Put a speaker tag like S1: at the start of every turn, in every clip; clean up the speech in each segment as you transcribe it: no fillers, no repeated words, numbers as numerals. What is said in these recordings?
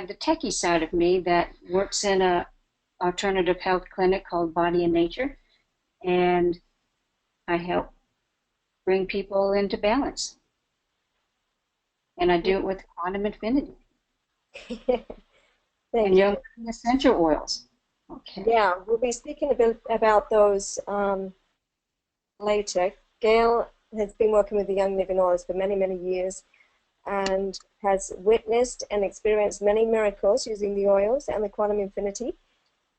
S1: the techie side of me that works in a alternative health clinic called Body and Nature, and I help bring people into balance. And I do it with quantum infinity
S2: Thank
S1: and
S2: you.
S1: young essential oils. Okay.
S2: Yeah, we'll be speaking a bit about those later. Gail has been working with the Young Living Oils for many, many years and has witnessed and experienced many miracles using the oils and the quantum infinity.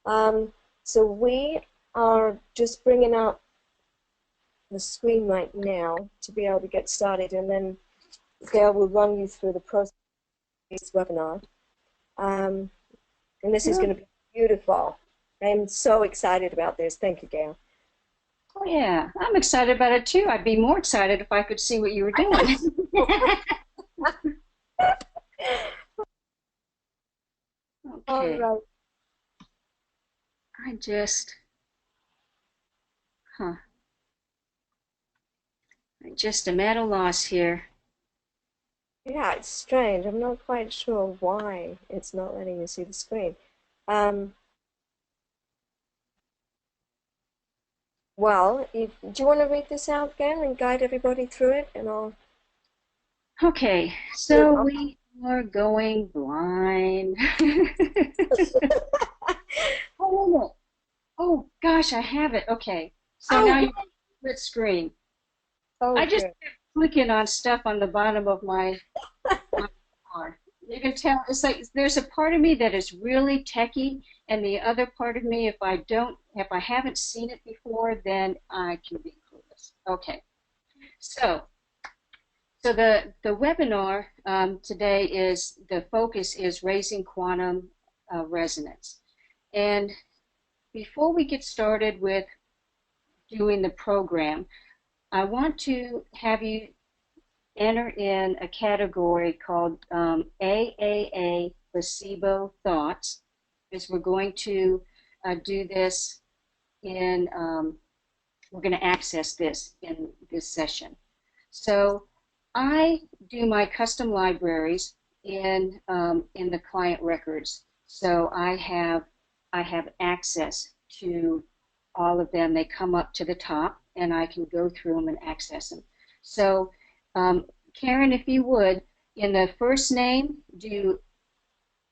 S2: So we are just bringing up the screen right now to be able to get started, and then Gail will run you through the process of this webinar. And this is going to be beautiful. I'm so excited about this. Thank you, Gail.
S1: Oh, yeah. I'm excited about it, too. I'd be more excited if I could see what you were doing.
S2: All
S1: Okay.
S2: right.
S1: I just, I just am at a loss here.
S2: Yeah, it's strange. I'm not quite sure why it's not letting you see the screen. Well, do you want to read this out, Gail, and guide everybody through it, and I'll.
S1: Okay, so we are going blind. Oh, oh gosh, I have it. Okay, so now you split screen.
S2: Oh,
S1: I just
S2: good.
S1: kept clicking on stuff on the bottom of my car. You can tell it's like there's a part of me that is really techie, and the other part of me, if I haven't seen it before, then I can be clueless. Okay, so the webinar today is the focus is raising quantum resonance, and before we get started with doing the program, I want to have you enter in a category called AAA placebo thoughts, because we're going to do this we're going to access this in this session. So I do my custom libraries in the client records. So I have access to all of them. They come up to the top, and I can go through them and access them. So Karen, if you would, in the first name, do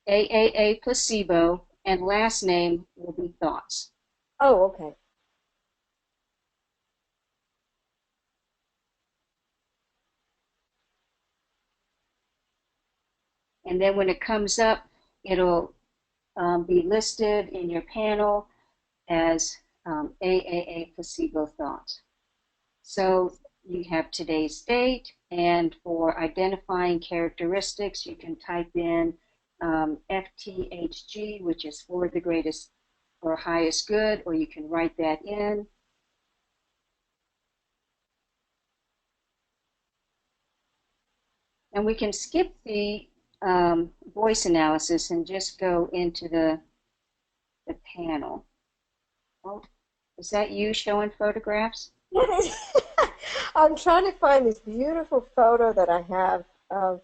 S1: AAA placebo, and last name will be thoughts.
S2: Oh, okay.
S1: And then when it comes up, it'll be listed in your panel as AAA placebo thoughts. So you have today's date, and for identifying characteristics, you can type in FTHG, which is for the greatest or highest good, or you can write that in. And we can skip the voice analysis and just go into the panel. Oh, is that you showing photographs?
S2: I'm trying to find this beautiful photo that I have of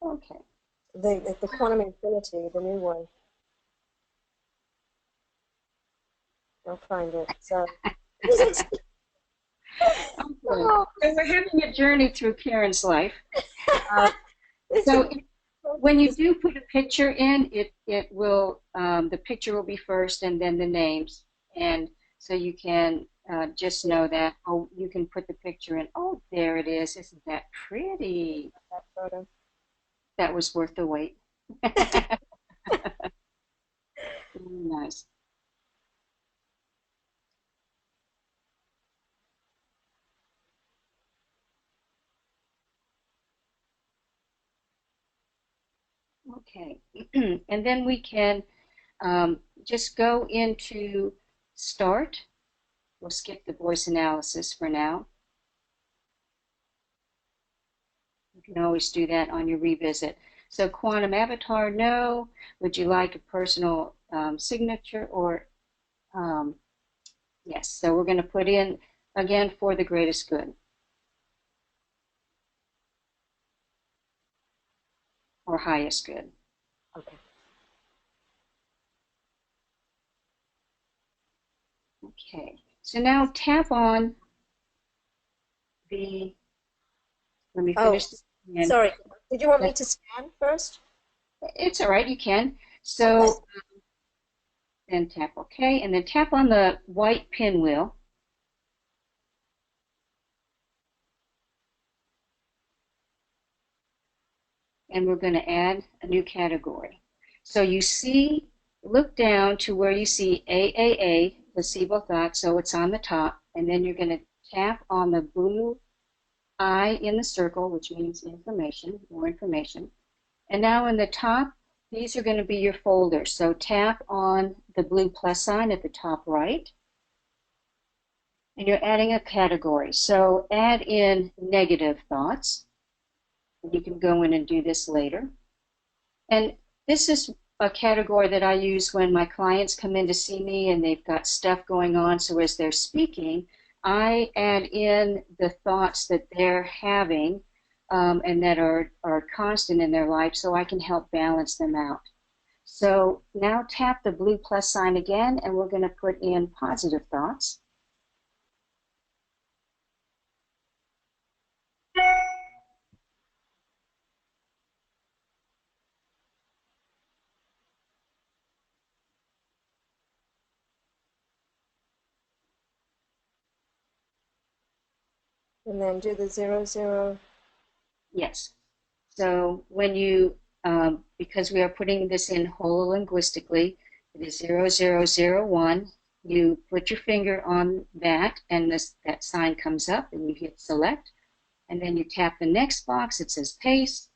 S1: Okay.
S2: the quantum infinity, the new one. I'll find it. So.
S1: So we're having a journey through Karen's life. So when you do put a picture in, it will the picture will be first, and then the names, and so you can just know that. Oh, you can put the picture in. Oh, there it is. Isn't that pretty?
S2: That photo.
S1: That was worth the wait. Nice. Okay, and then we can just go into start. We'll skip the voice analysis for now. You can always do that on your revisit. So quantum avatar, no. Would you like a personal signature or yes. So we're going to put in, again, for the greatest good. or highest good.
S2: Okay.
S1: Okay, so now tap on the, let me
S2: Oh,
S1: finish this again.
S2: sorry. Did you want me to scan first?
S1: It's all right, you can.
S2: Okay.
S1: So then tap OK, and then tap on the white pinwheel. And we're going to add a new category. So you see, look down to where you see AAA, placebo thought, so it's on the top, and then you're going to tap on the blue I in the circle, which means information, more information. And now in the top, these are going to be your folders. So tap on the blue plus sign at the top right, and you're adding a category. So add in negative thoughts. And you can go in and do this later. And this is a category that I use when my clients come in to see me and they've got stuff going on. So as they're speaking, I add in the thoughts that they're having and that are constant in their life so I can help balance them out. So now tap the blue plus sign again, and we're going to put in positive thoughts.
S2: And then do the 0, 0.
S1: Yes. So when you, because we are putting this in hololinguistically, it is 0001. You put your finger on that, and that sign comes up, and you hit select, and then you tap the next box. It says paste.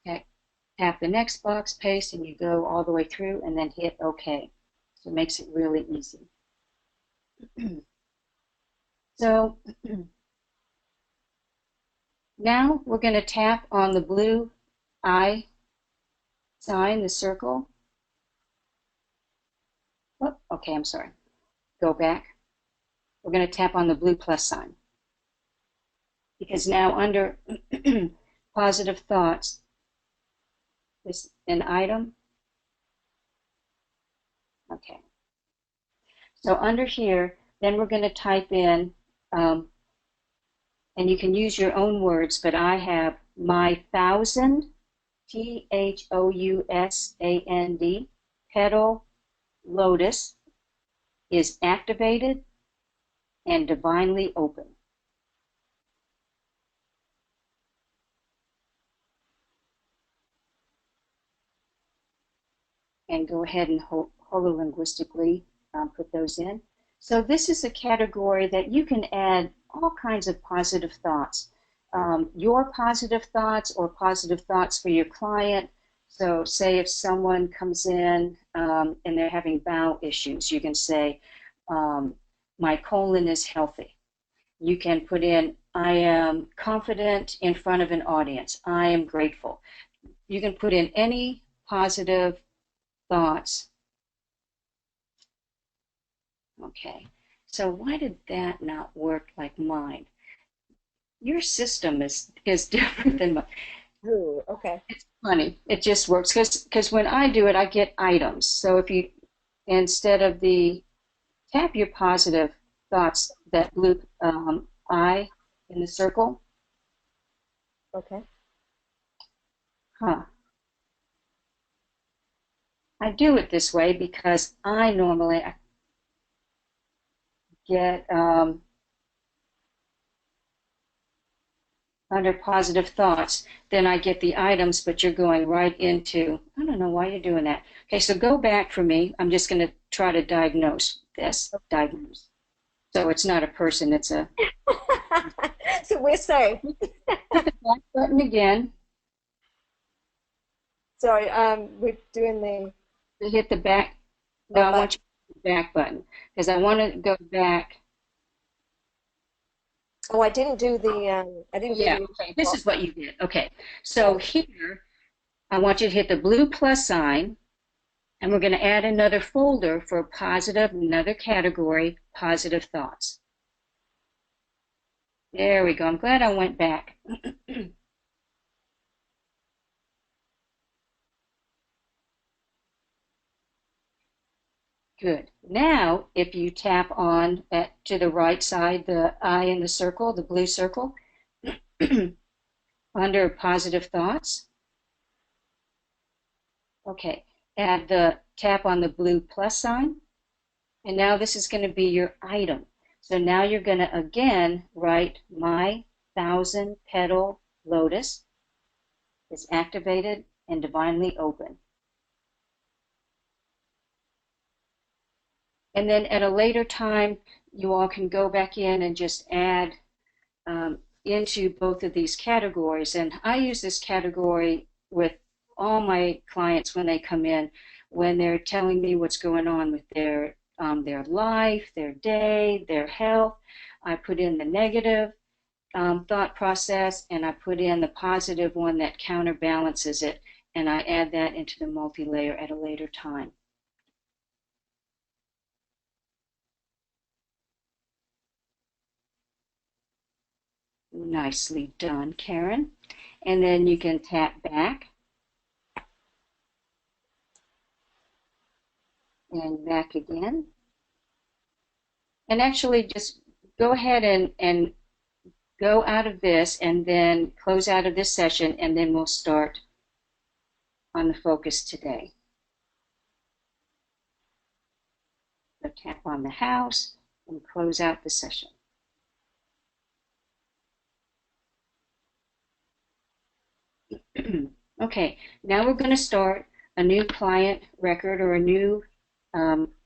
S1: Tap the next box, paste, and you go all the way through, and then hit OK. So it makes it really easy. So now we're going to tap on the blue I sign, the circle. Oh, okay, I'm sorry. Go back. We're going to tap on the blue plus sign. Because now under positive thoughts, there's an item. Okay. So under here, then we're going to type in, and you can use your own words, but I have my thousand, THOUSAND, petal lotus is activated and divinely open. And go ahead and hololinguistically put those in. So this is a category that you can add all kinds of positive thoughts. Your positive thoughts or positive thoughts for your client. So say if someone comes in and they're having bowel issues, you can say, my colon is healthy. You can put in, I am confident in front of an audience. I am grateful. You can put in any positive thoughts. Okay, so why did that not work like mine? Your system is different than mine.
S2: Ooh, okay.
S1: It's funny. It just works because when I do it, I get items. So if you, instead of the tap your positive thoughts, that blue I in the circle,
S2: Okay.
S1: huh? I do it this way because I normally get under positive thoughts, then I get the items, but you're going right into, I don't know why you're doing that. Okay, so go back for me. I'm just going to try to diagnose this. Diagnose. So it's not a person, it's a.
S2: So we're safe.
S1: Hit the back button again.
S2: Sorry, we're doing the
S1: Hit the back. No,
S2: go
S1: I
S2: back.
S1: want you to hit the back button because I want to go back.
S2: Oh, I didn't do the I didn't do
S1: Yeah,
S2: the
S1: okay, this is what you did. Okay, so here, I want you to hit the blue plus sign. And we're going to add another folder for positive, another category, positive thoughts. There we go. I'm glad I went back. Good. Now, if you tap on to the right side, the eye in the circle, the blue circle, under positive thoughts, okay, tap on the blue plus sign, and now this is going to be your item. So now you're going to again write my 1,000-petal lotus is activated and divinely open. And then at a later time, you all can go back in and just add into both of these categories. And I use this category with all my clients when they come in, when they're telling me what's going on with their life, their day, their health. I put in the negative thought process, and I put in the positive one that counterbalances it, and I add that into the multi-layer at a later time. Nicely done, Karen. And then you can tap back and back again. And actually just go ahead and go out of this and then close out of this session, and then we'll start on the focus today. So tap on the house and close out the session. Okay, now we're going to start a new client record or a new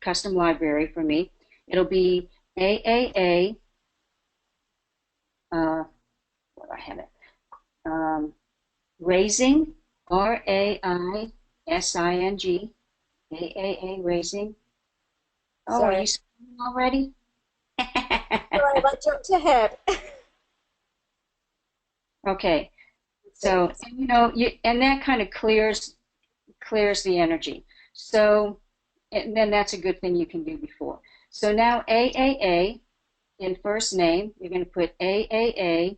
S1: custom library for me. It'll be AAA, where do I have it? Raising, RAISING, AAA Raising. Oh,
S2: Sorry.
S1: are you speaking already?
S2: Sorry, I jumped ahead.
S1: Okay, so you know, and that kind of clears the energy. So, and then that's a good thing you can do before. So now AAA in first name, you're going to put AAA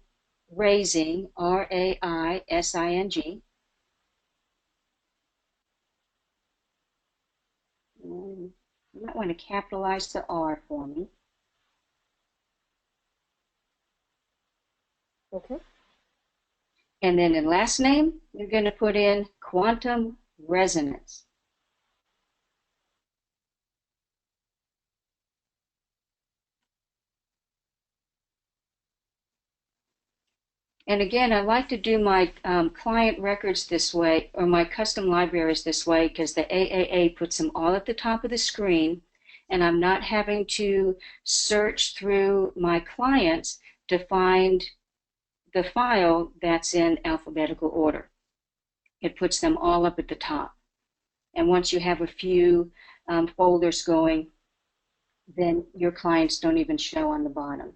S1: Raising, RAISING. You might want to capitalize the R for me.
S2: Okay.
S1: And then in last name, you're going to put in Quantum Resonance. And again, I like to do my client records this way, or my custom libraries this way, because the AAA puts them all at the top of the screen, and I'm not having to search through my clients to find the file that's in alphabetical order. It puts them all up at the top. And once you have a few folders going, then your clients don't even show on the bottom.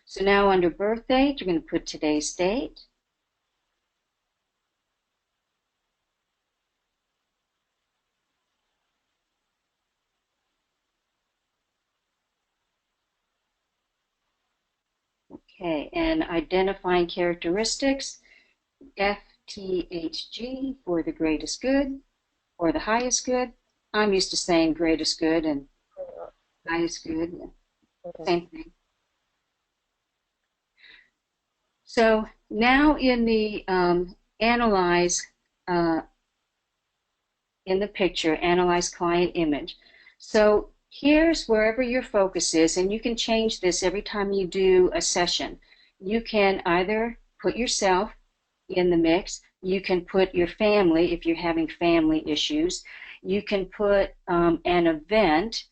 S1: So now under birth date, you're going to put today's date. Okay, and identifying characteristics, FTHG for the greatest good or the highest good. I'm used to saying greatest good and highest good,
S2: Okay.
S1: same thing. So now in the analyze, in the picture, analyze client image. So here's wherever your focus is, and you can change this every time you do a session. You can either put yourself in the mix, you can put your family if you're having family issues, you can put an event,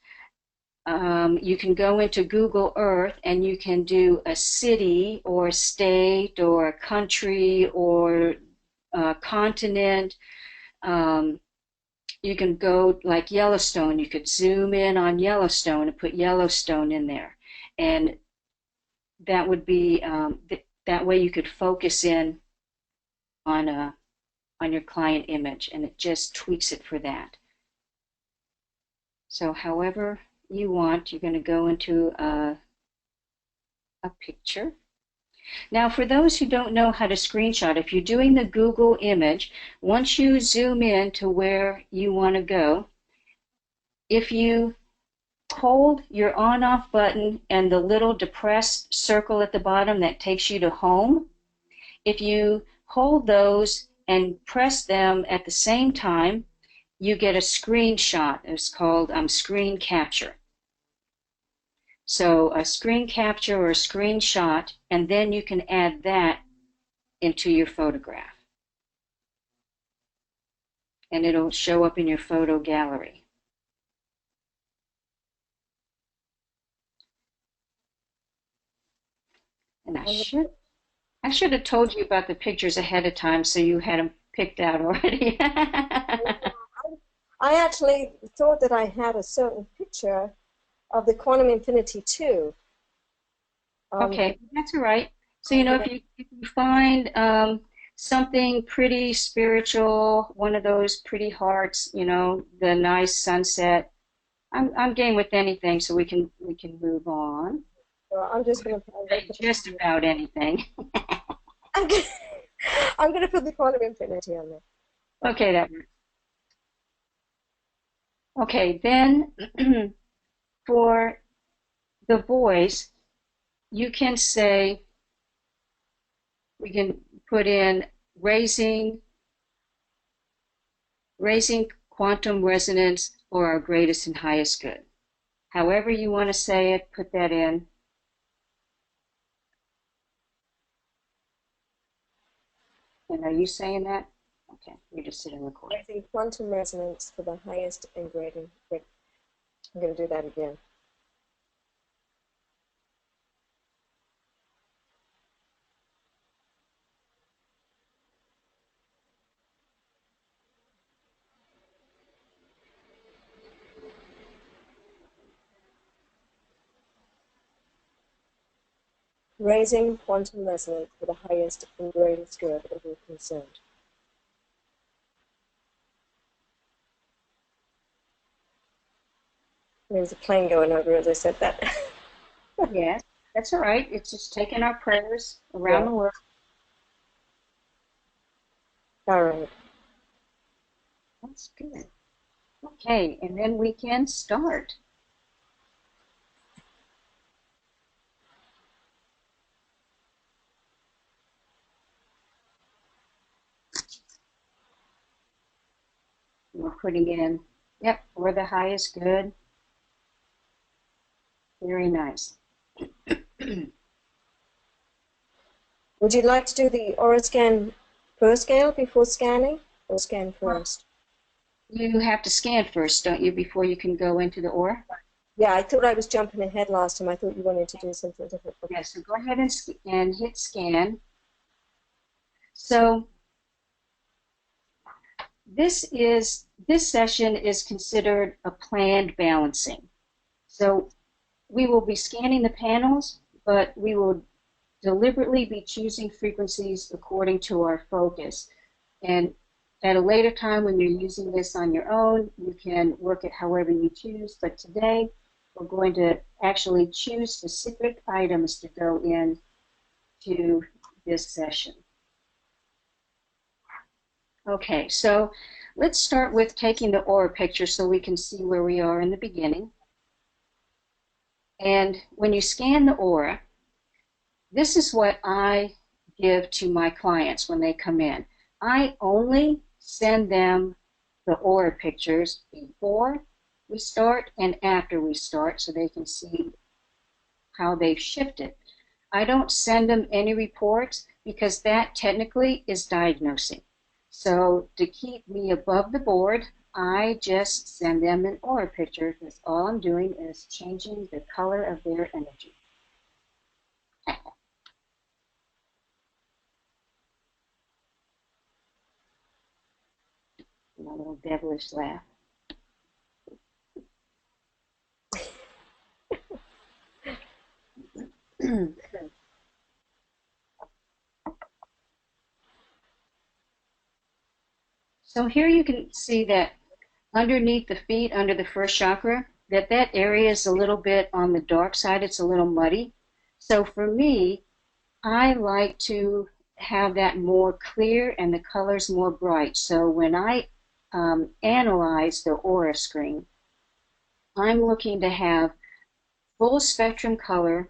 S1: you can go into Google Earth and you can do a city or a state or a country or a continent. You can go like Yellowstone. You could zoom in on Yellowstone and put Yellowstone in there. And that would be, that way you could focus in on your client image, and it just tweaks it for that. So however you want, you're going to go into a picture. Now, for those who don't know how to screenshot, if you're doing the Google image, once you zoom in to where you want to go, if you hold your on-off button and the little depressed circle at the bottom that takes you to home, if you hold those and press them at the same time, you get a screenshot. It's called screen capture. So a screen capture or a screenshot, and then you can add that into your photograph. And it'll show up in your photo gallery. And I should have told you about the pictures ahead of time so you had them picked out already.
S2: I actually thought that I had a certain picture of the quantum infinity too.
S1: Okay, that's all right. So, you know, if you find something pretty spiritual, one of those pretty hearts, you know, the nice sunset, I'm game with anything, so we can move on.
S2: So I'm just going to
S1: just about anything.
S2: I'm going to put the quantum infinity on there.
S1: Okay, that works. Okay, then for the voice, you can say, we can put in raising quantum resonance for our greatest and highest good. However you want to say it, put that in. And are you saying that? Okay, you're just sitting recording.
S2: Raising quantum resonance for the highest and greatest. I'm going to do that again. Raising quantum resonance for the highest and greatest good of all concerned. There was a plane going over as I said that.
S1: Yes, that's all right. It's just taking our prayers around the world.
S2: All right.
S1: That's good. Okay, and then we can start. We're putting in, yep, for the highest good. Very nice.
S2: Would you like to do the aura scan first, Gayle, before scanning, or scan first?
S1: You have to scan first, don't you, before you can go into the aura?
S2: Yeah, I thought I was jumping ahead last time. I thought you wanted to do something different.
S1: Yeah, so go ahead and hit scan. So this session is considered a planned balancing. So we will be scanning the panels, but we will deliberately be choosing frequencies according to our focus. And at a later time when you're using this on your own, you can work it however you choose. But today, we're going to actually choose specific items to go in to this session. Okay, so let's start with taking the aura picture so we can see where we are in the beginning. And when you scan the aura, this is what I give to my clients when they come in. I only send them the aura pictures before we start and after we start so they can see how they've shifted. I don't send them any reports because that technically is diagnosing. So to keep me above the board, I just send them an aura picture because all I'm doing is changing the color of their energy. A little devilish laugh. So here you can see that underneath the feet, under the first chakra, that area is a little bit on the dark side. It's a little muddy. So for me, I like to have that more clear and the colors more bright. So when I analyze the aura screen, I'm looking to have full spectrum color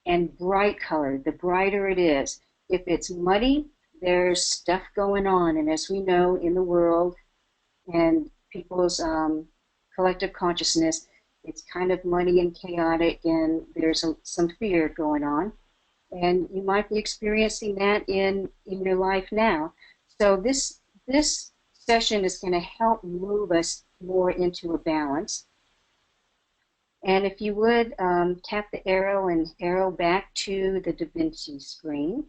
S1: and bright color. The brighter it is. If it's muddy, there's stuff going on. And as we know in the world and people's collective consciousness, it's kind of muddy and chaotic, and there's some fear going on. And you might be experiencing that in your life now. So this session is going to help move us more into a balance. And if you would tap the arrow and arrow back to the Da Vinci screen.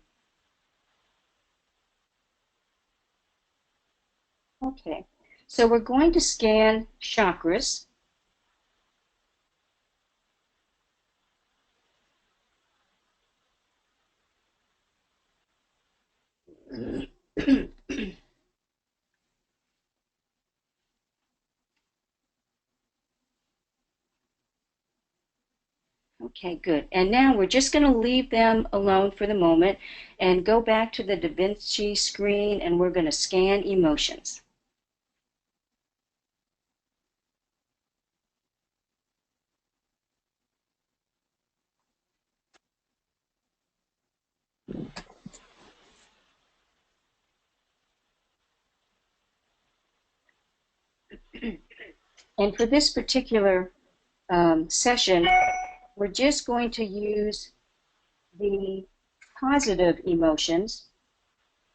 S1: Okay, so we're going to scan chakras. Okay, good. And now we're just going to leave them alone for the moment and go back to the Da Vinci screen, and we're going to scan emotions. And for this particular session, we're just going to use the positive emotions.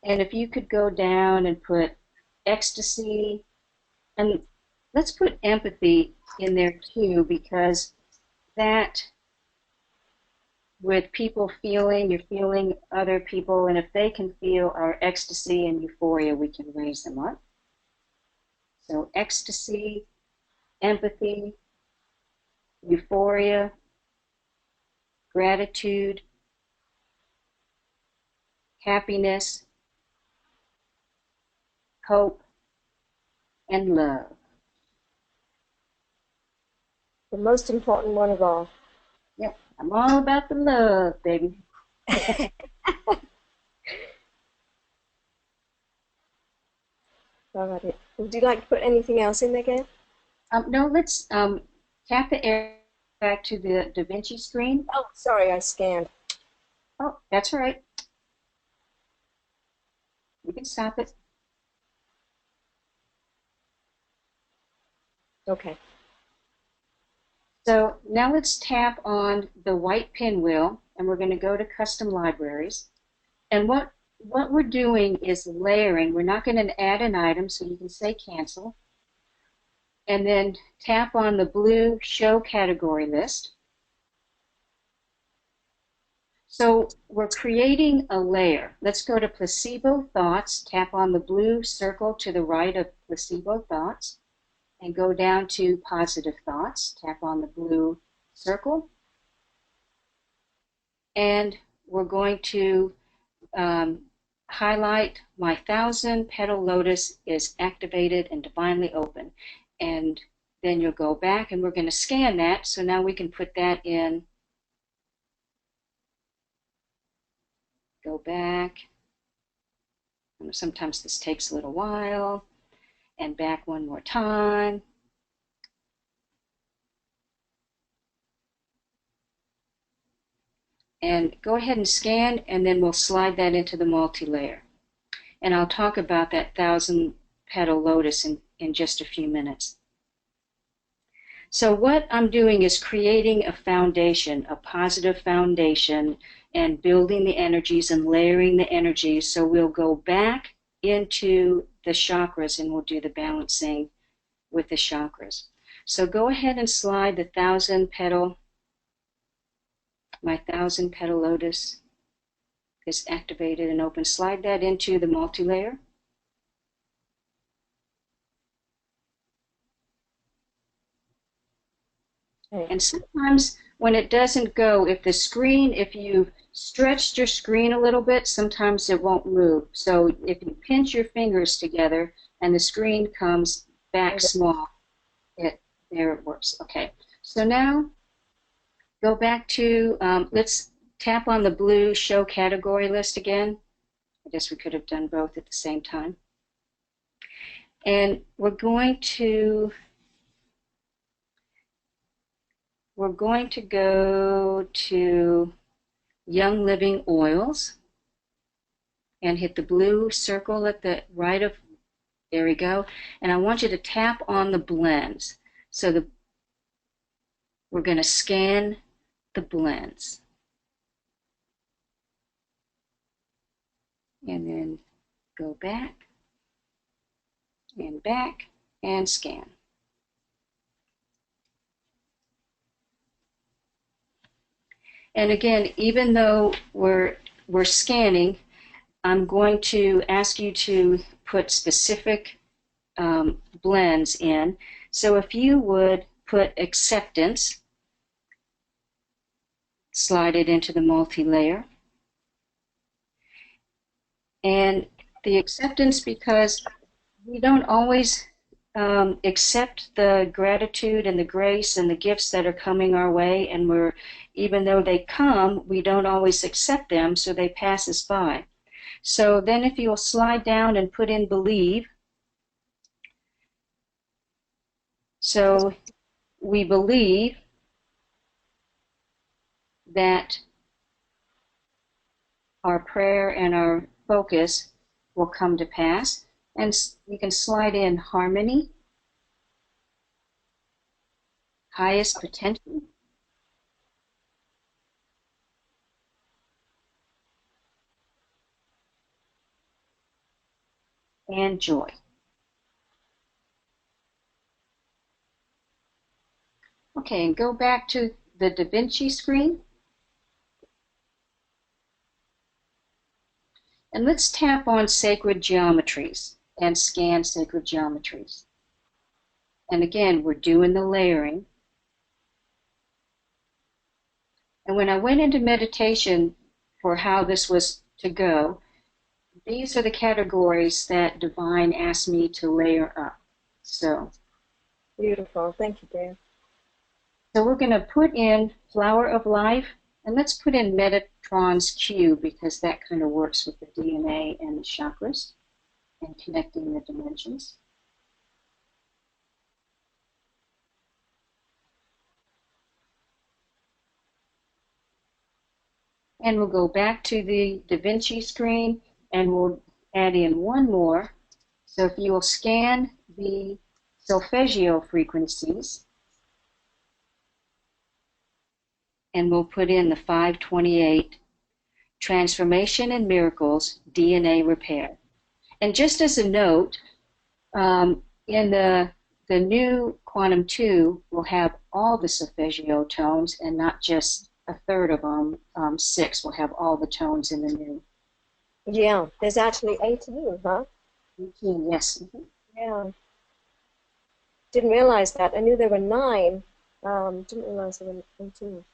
S1: And if you could go down and put ecstasy, and let's put empathy in there too, because that, with people feeling, you're feeling other people, and if they can feel our ecstasy and euphoria, we can raise them up. So ecstasy, empathy, euphoria, gratitude, happiness, hope, and love.
S2: The most important one of all.
S1: Yep, I'm all about the love, baby.
S2: All right. Would you like to put anything else in there, Gayle?
S1: No, let's tap the arrow back to the Da Vinci screen.
S2: Oh, sorry, I scanned.
S1: Oh, that's all right. You can stop it.
S2: Okay.
S1: So now let's tap on the white pinwheel, and we're going to go to custom libraries. And what we're doing is layering. We're not going to add an item, so you can say cancel. And then tap on the blue show category list. So we're creating a layer. Let's go to placebo thoughts, tap on the blue circle to the right of placebo thoughts, and go down to positive thoughts, tap on the blue circle. And we're going to highlight my 1,000-petal lotus is activated and divinely open. And then you'll go back, and we're going to scan that. So now we can put that in. Go back. Sometimes this takes a little while. And back one more time. And go ahead and scan, and then we'll slide that into the multi-layer. And I'll talk about that 1,000-petal lotus in just a few minutes. So what I'm doing is creating a foundation, a positive foundation, and building the energies and layering the energies. So we'll go back into the chakras, and we'll do the balancing with the chakras. So go ahead and slide the 1,000-petal, my 1,000-petal lotus is activated and open. Slide that into the multi-layer. And sometimes when it doesn't go, if you've stretched your screen a little bit, sometimes it won't move. So if you pinch your fingers together and the screen comes back small, there it works. Okay, so now go back to, let's tap on the blue show category list again. I guess we could have done both at the same time. And we're going to we're going to go to Young Living Oils and hit the blue circle at the right of, there we go. And I want you to tap on the blends. So we're going to scan the blends. And then go back and scan. And again, even though we're scanning, I'm going to ask you to put specific blends in. So if you would put acceptance, slide it into the multi-layer. And the acceptance, because we don't always accept the gratitude and the grace and the gifts that are coming our way, and even though they come, we don't always accept them, so they pass us by. So then if you'll slide down and put in believe, so we believe that our prayer and our focus will come to pass. And you can slide in harmony, highest potential, and joy. Okay, and go back to the Da Vinci screen. And let's tap on sacred geometries and scan sacred geometries. And again, we're doing the layering. And when I went into meditation for how this was to go, these are the categories that Divine asked me to layer up. So
S2: Beautiful. Thank you, Gayle.
S1: So we're going to put in Flower of Life, and let's put in Metatron's Q, because that kind of works with the DNA and the chakras and connecting the dimensions. And we'll go back to the Da Vinci screen, and we'll add in one more. So if you will scan the solfeggio frequencies, and we'll put in the 528, Transformation and Miracles, DNA Repair. And just as a note, in the new Quantum 2, we'll have all the solfeggio tones and not just a third of them. 6 will have all the tones in the new.
S2: Yeah, there's actually 18, huh?
S1: 18, yes. Mm-hmm.
S2: Yeah. Didn't realize that. I knew there were 9. Didn't realize there were 18.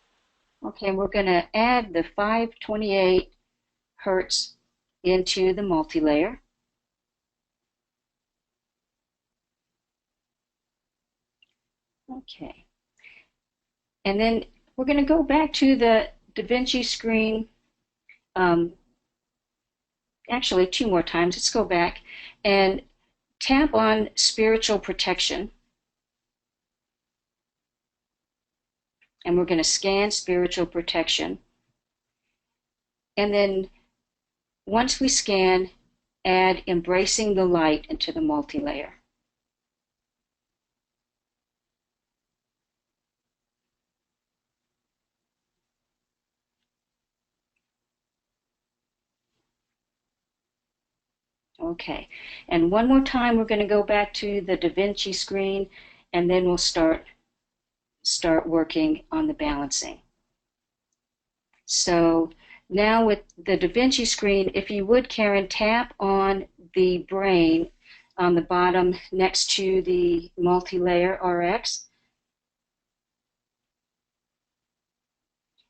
S1: Okay, we're going to add the 528 hertz into the multi-layer. Okay. And then we're going to go back to the Da Vinci screen. Actually, 2 more times. Let's go back and tap on Spiritual Protection. And we're going to scan Spiritual Protection. And then once we scan, add Embracing the Light into the multi-layer. Okay, and one more time we're going to go back to the Da Vinci screen, and then we'll start working on the balancing. So now with the Da Vinci screen, if you would, Karen, tap on the brain on the bottom next to the multi-layer RX.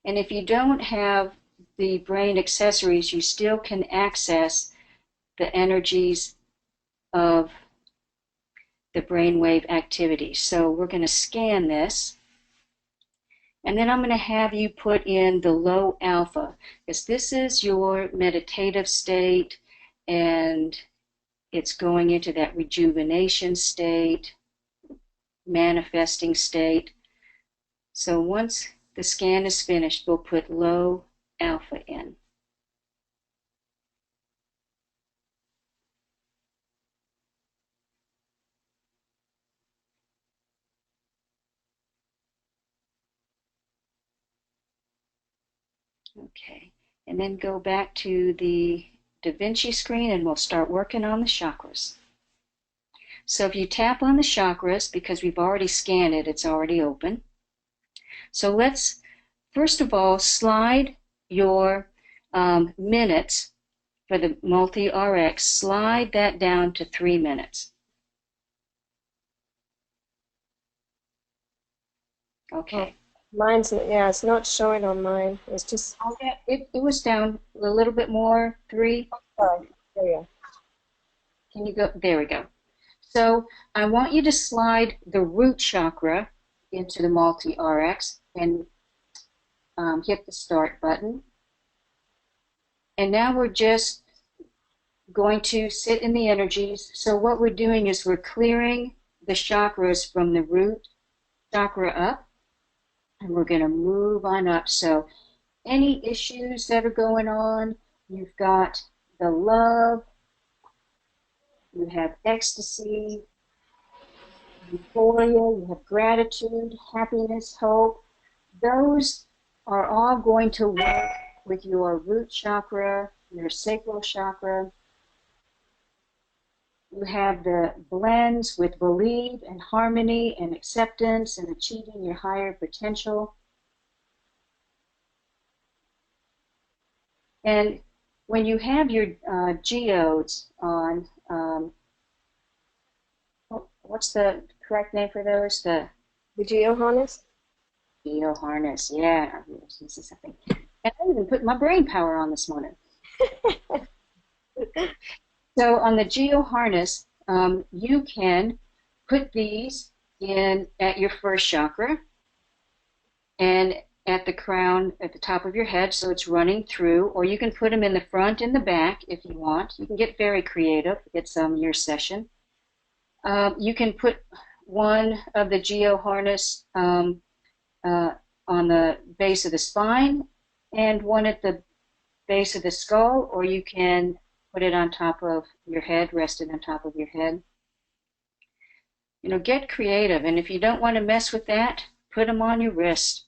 S1: And if you don't have the brain accessories, you still can access the energies of the brainwave activity. So we're going to scan this, and then I'm going to have you put in the low alpha, because this is your meditative state, and it's going into that rejuvenation state, manifesting state. So once the scan is finished, we'll put low alpha in. Okay, and then go back to the Da Vinci screen and we'll start working on the chakras. So if you tap on the chakras, because we've already scanned it, it's already open. So let's, first of all, slide your minutes for the multi-RX, slide that down to 3 minutes. Okay.
S2: Mine's, yeah, it's not showing on mine. It's just.
S1: Oh, yeah, it was down a little bit more, 3.
S2: Sorry. There you go.
S1: Can you go? There we go. So I want you to slide the root chakra into the multi-RX and hit the start button. And now we're just going to sit in the energies. So what we're doing is we're clearing the chakras from the root chakra up, and we're going to move on up. So any issues that are going on, you've got the love, you have ecstasy, euphoria, you have gratitude, happiness, hope. Those are all going to work with your root chakra, your sacral chakra. You have the blends with belief and harmony and acceptance and achieving your higher potential. And when you have your geodes on, what's the correct name for those? The
S2: geo harness?
S1: Geo harness, yeah. This is something. And I even put my brain power on this morning. So on the geo harness, you can put these in at your first chakra and at the crown at the top of your head, so it's running through, or you can put them in the front and the back if you want. You can get very creative. It's your session. You can put one of the geo harness on the base of the spine and one at the base of the skull, or you can put it on top of your head, rest it on top of your head. You know, get creative, and if you don't want to mess with that, put them on your wrist.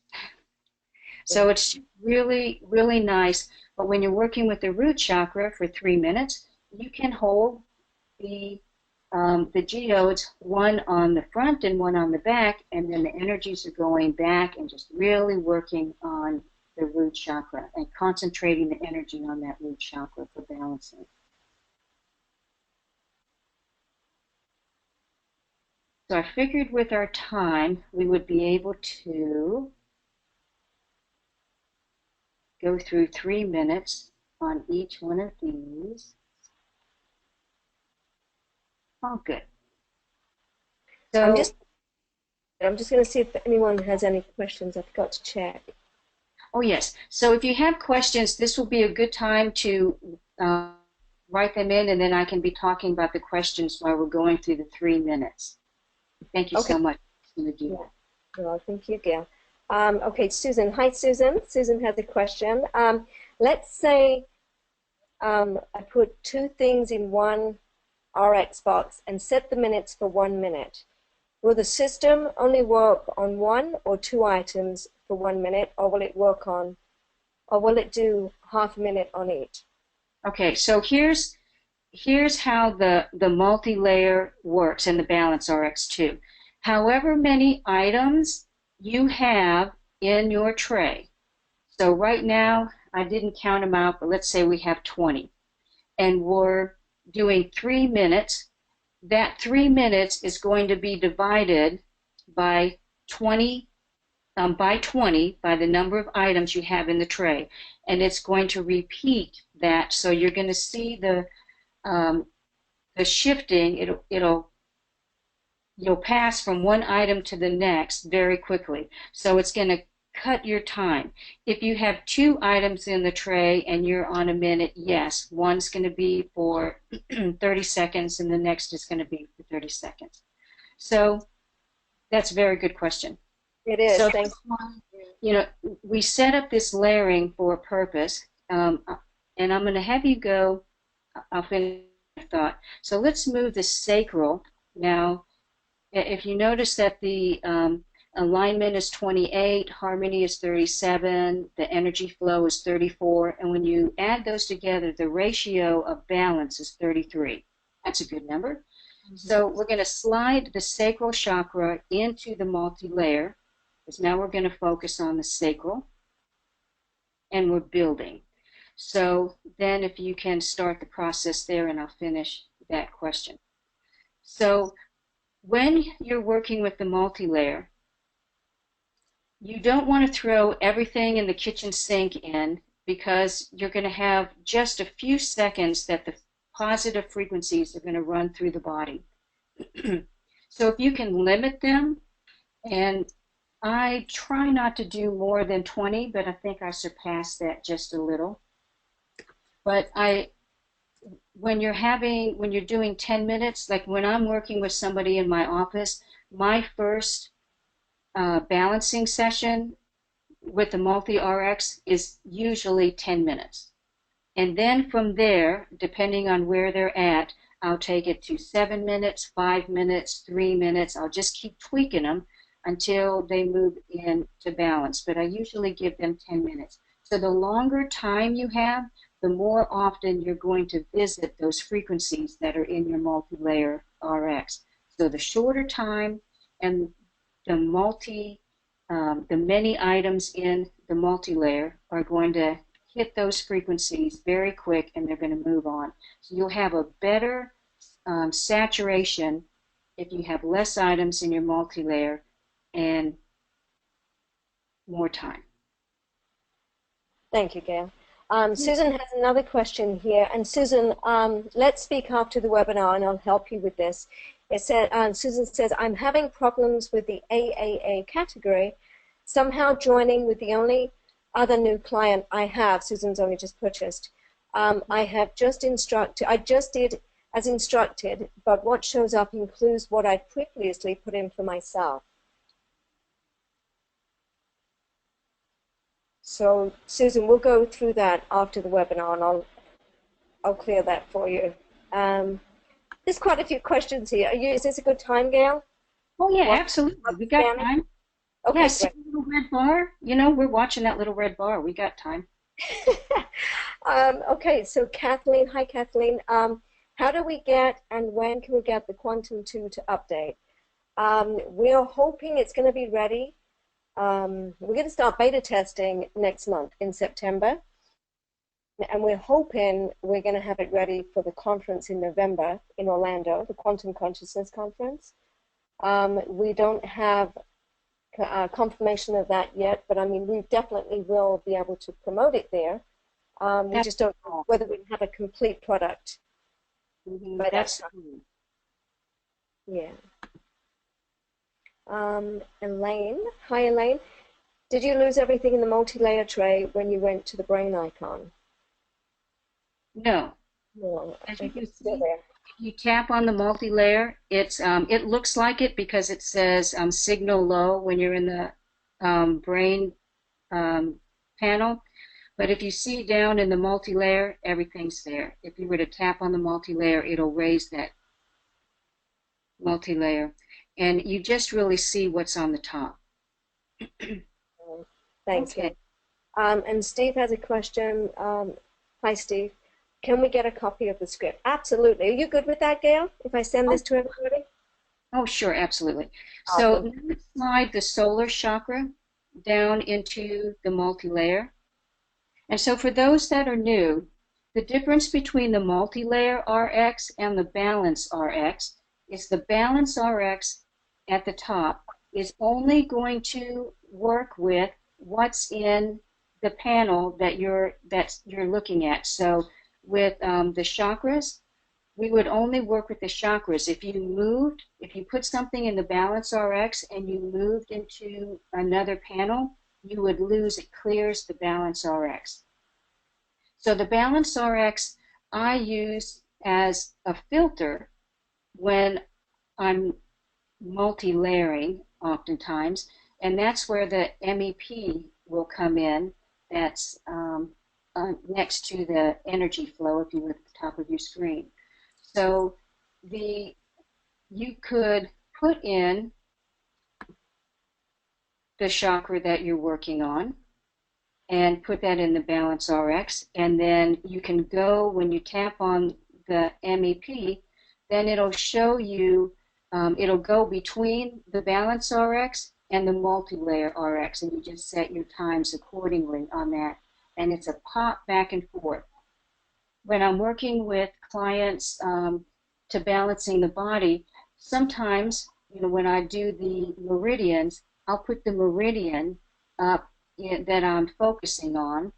S1: So it's really, really nice. But when you're working with the root chakra for 3 minutes, you can hold the geodes, one on the front and one on the back, and then the energies are going back and just really working on the root chakra and concentrating the energy on that root chakra for balancing. So I figured with our time, we would be able to go through 3 minutes on each one of these. Oh, good. So
S2: I'm just going to see if anyone has any questions. I forgot to check.
S1: Oh, yes. So if you have questions, this will be a good time to write them in, and then I can be talking about the questions while we're going through the 3 minutes. Thank you so much. I'm going to do that.
S2: Well, thank you, Gayle. Okay, Susan. Hi, Susan. Susan has a question. Let's say I put 2 things in one RX box and set the minutes for 1 minute. Will the system only work on 1 or 2 items for 1 minute, or will it work on, or will it do half a minute on each?
S1: Okay, so here's how the multi-layer works and the balance RX2. However many items you have in your tray. So right now, I didn't count them out, but let's say we have 20. And we're doing 3 minutes. That 3 minutes is going to be divided by 20, by the number of items you have in the tray. And it's going to repeat that. So you're going to see the shifting. You'll pass from one item to the next very quickly. So it's going to cut your time. If you have 2 items in the tray and you're on a minute, yes, one's going to be for 30 seconds and the next is going to be for 30 seconds. So that's a very good question.
S2: It is.
S1: So
S2: Thanks.
S1: that's why, you know, we set up this layering for a purpose. And I'm going to have you go, I'll finish my thought. So let's move the sacral. Now, if you notice that the alignment is 28, harmony is 37, the energy flow is 34, and when you add those together, the ratio of balance is 33. That's a good number. So we're going to slide the sacral chakra into the multi-layer, because now we're going to focus on the sacral, and we're building. So then if you can start the process there, and I'll finish that question. So when you're working with the multi-layer, you don't want to throw everything in the kitchen sink in, because you're going to have just a few seconds that the positive frequencies are going to run through the body. So if you can limit them, and I try not to do more than 20, but I think I surpassed that just a little. But when you're doing 10 minutes, like when I'm working with somebody in my office, my first balancing session with the multi-RX is usually 10 minutes. And then from there, depending on where they're at, I'll take it to 7 minutes, 5 minutes, 3 minutes. I'll just keep tweaking them until they move into balance. But I usually give them 10 minutes. So the longer time you have, the more often you're going to visit those frequencies that are in your multi-layer RX. So the shorter time and the many items in the multi-layer are going to hit those frequencies very quick, and they're going to move on. So you'll have a better saturation if you have less items in your multi-layer and more time.
S2: Thank you, Gail. Susan has another question here. And Susan, let's speak after the webinar and I'll help you with this. It said, Susan says, I'm having problems with the AAA category, somehow joining with the only other new client I have. Susan's only just purchased. I just did as instructed, but what shows up includes what I'd previously put in for myself. So Susan, we'll go through that after the webinar, and I'll clear that for you. There's quite a few questions here. Is this a good time, Gail?
S1: Oh yeah, absolutely. We got time.
S2: Okay,
S1: yeah,
S2: great.
S1: see the little red bar? You know, we're watching that little red bar. We got time.
S2: Okay, so Kathleen, hi Kathleen. How do we get and when can we get the Quantum 2 to update? We're hoping it's going to be ready. We're going to start beta testing next month in September, and we're hoping we're going to have it ready for the conference in November in Orlando, the Quantum Consciousness Conference. We don't have confirmation of that yet, but I mean, we definitely will be able to promote it there. We just don't know whether we have a complete product.
S1: That's cool.
S2: Yeah. Elaine, hi Elaine. Did you lose everything in the multi-layer tray when you went to the brain icon?
S1: No.
S2: No,
S1: As you can
S2: still
S1: see,
S2: there.
S1: if you tap on the multi-layer, it looks like it because it says signal low when you're in the brain panel. But if you see down in the multi-layer, everything's there. If you were to tap on the multi-layer, it'll raise that multi-layer. And you just really see what's on the top.
S2: Thanks.
S1: Okay.
S2: And Steve has a question. Hi, Steve. Can we get a copy of the script? Absolutely. Are you good with that, Gail, if I send this to everybody?
S1: Oh, sure, absolutely.
S2: Awesome.
S1: So let's slide the solar chakra down into the multi-layer. And so for those that are new, the difference between the multi-layer RX and the balance RX is the balance RX at the top is only going to work with what's in the panel that you're looking at. So with the chakras, we would only work with the chakras. If you put something in the balance RX and you moved into another panel, you would lose. It clears the balance RX. So the balance RX I use as a filter when I'm multi-layering oftentimes, And that's where the MEP will come in. That's next to the energy flow if you look at the top of your screen. So you could put in the chakra that you're working on and put that in the Balance RX, and then you can go, when you tap on the MEP, then it'll show you, it'll go between the Balance RX and the Multi-Layer RX, and you just set your times accordingly on that, and it's a pop back and forth. When I'm working with clients to balancing the body, sometimes, when I do the meridians, I'll put the meridian up that I'm focusing on.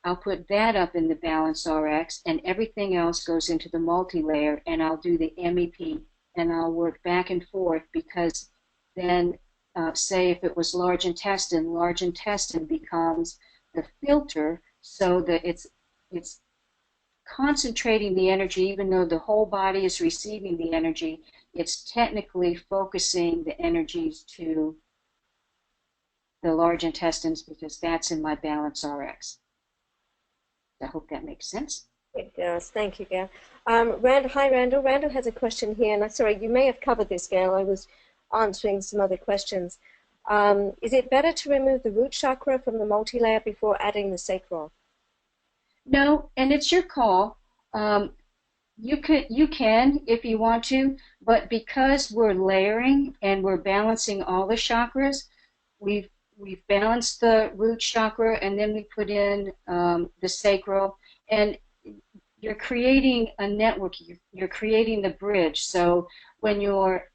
S1: I'll put that up in the Balance RX, and everything else goes into the multi-layer, and I'll do the MEP, and I'll work back and forth, because then, say if it was large intestine becomes the filter, so that it's concentrating the energy. Even though the whole body is receiving the energy, it's technically focusing the energies to the large intestines, because that's in my Balance RX. I hope that makes sense.
S2: It does. Thank you, Gail. Hi, Randall. Randall has a question here, and sorry, you may have covered this, Gail. I was answering some other questions. Is it better to remove the root chakra from the multi-layer before adding the sacral?
S1: No, and it's your call. You can if you want to, but because we're layering and we're balancing all the chakras, we've balanced the root chakra, and then we put in the sacral, and you're creating a network. You're creating the bridge. So when you're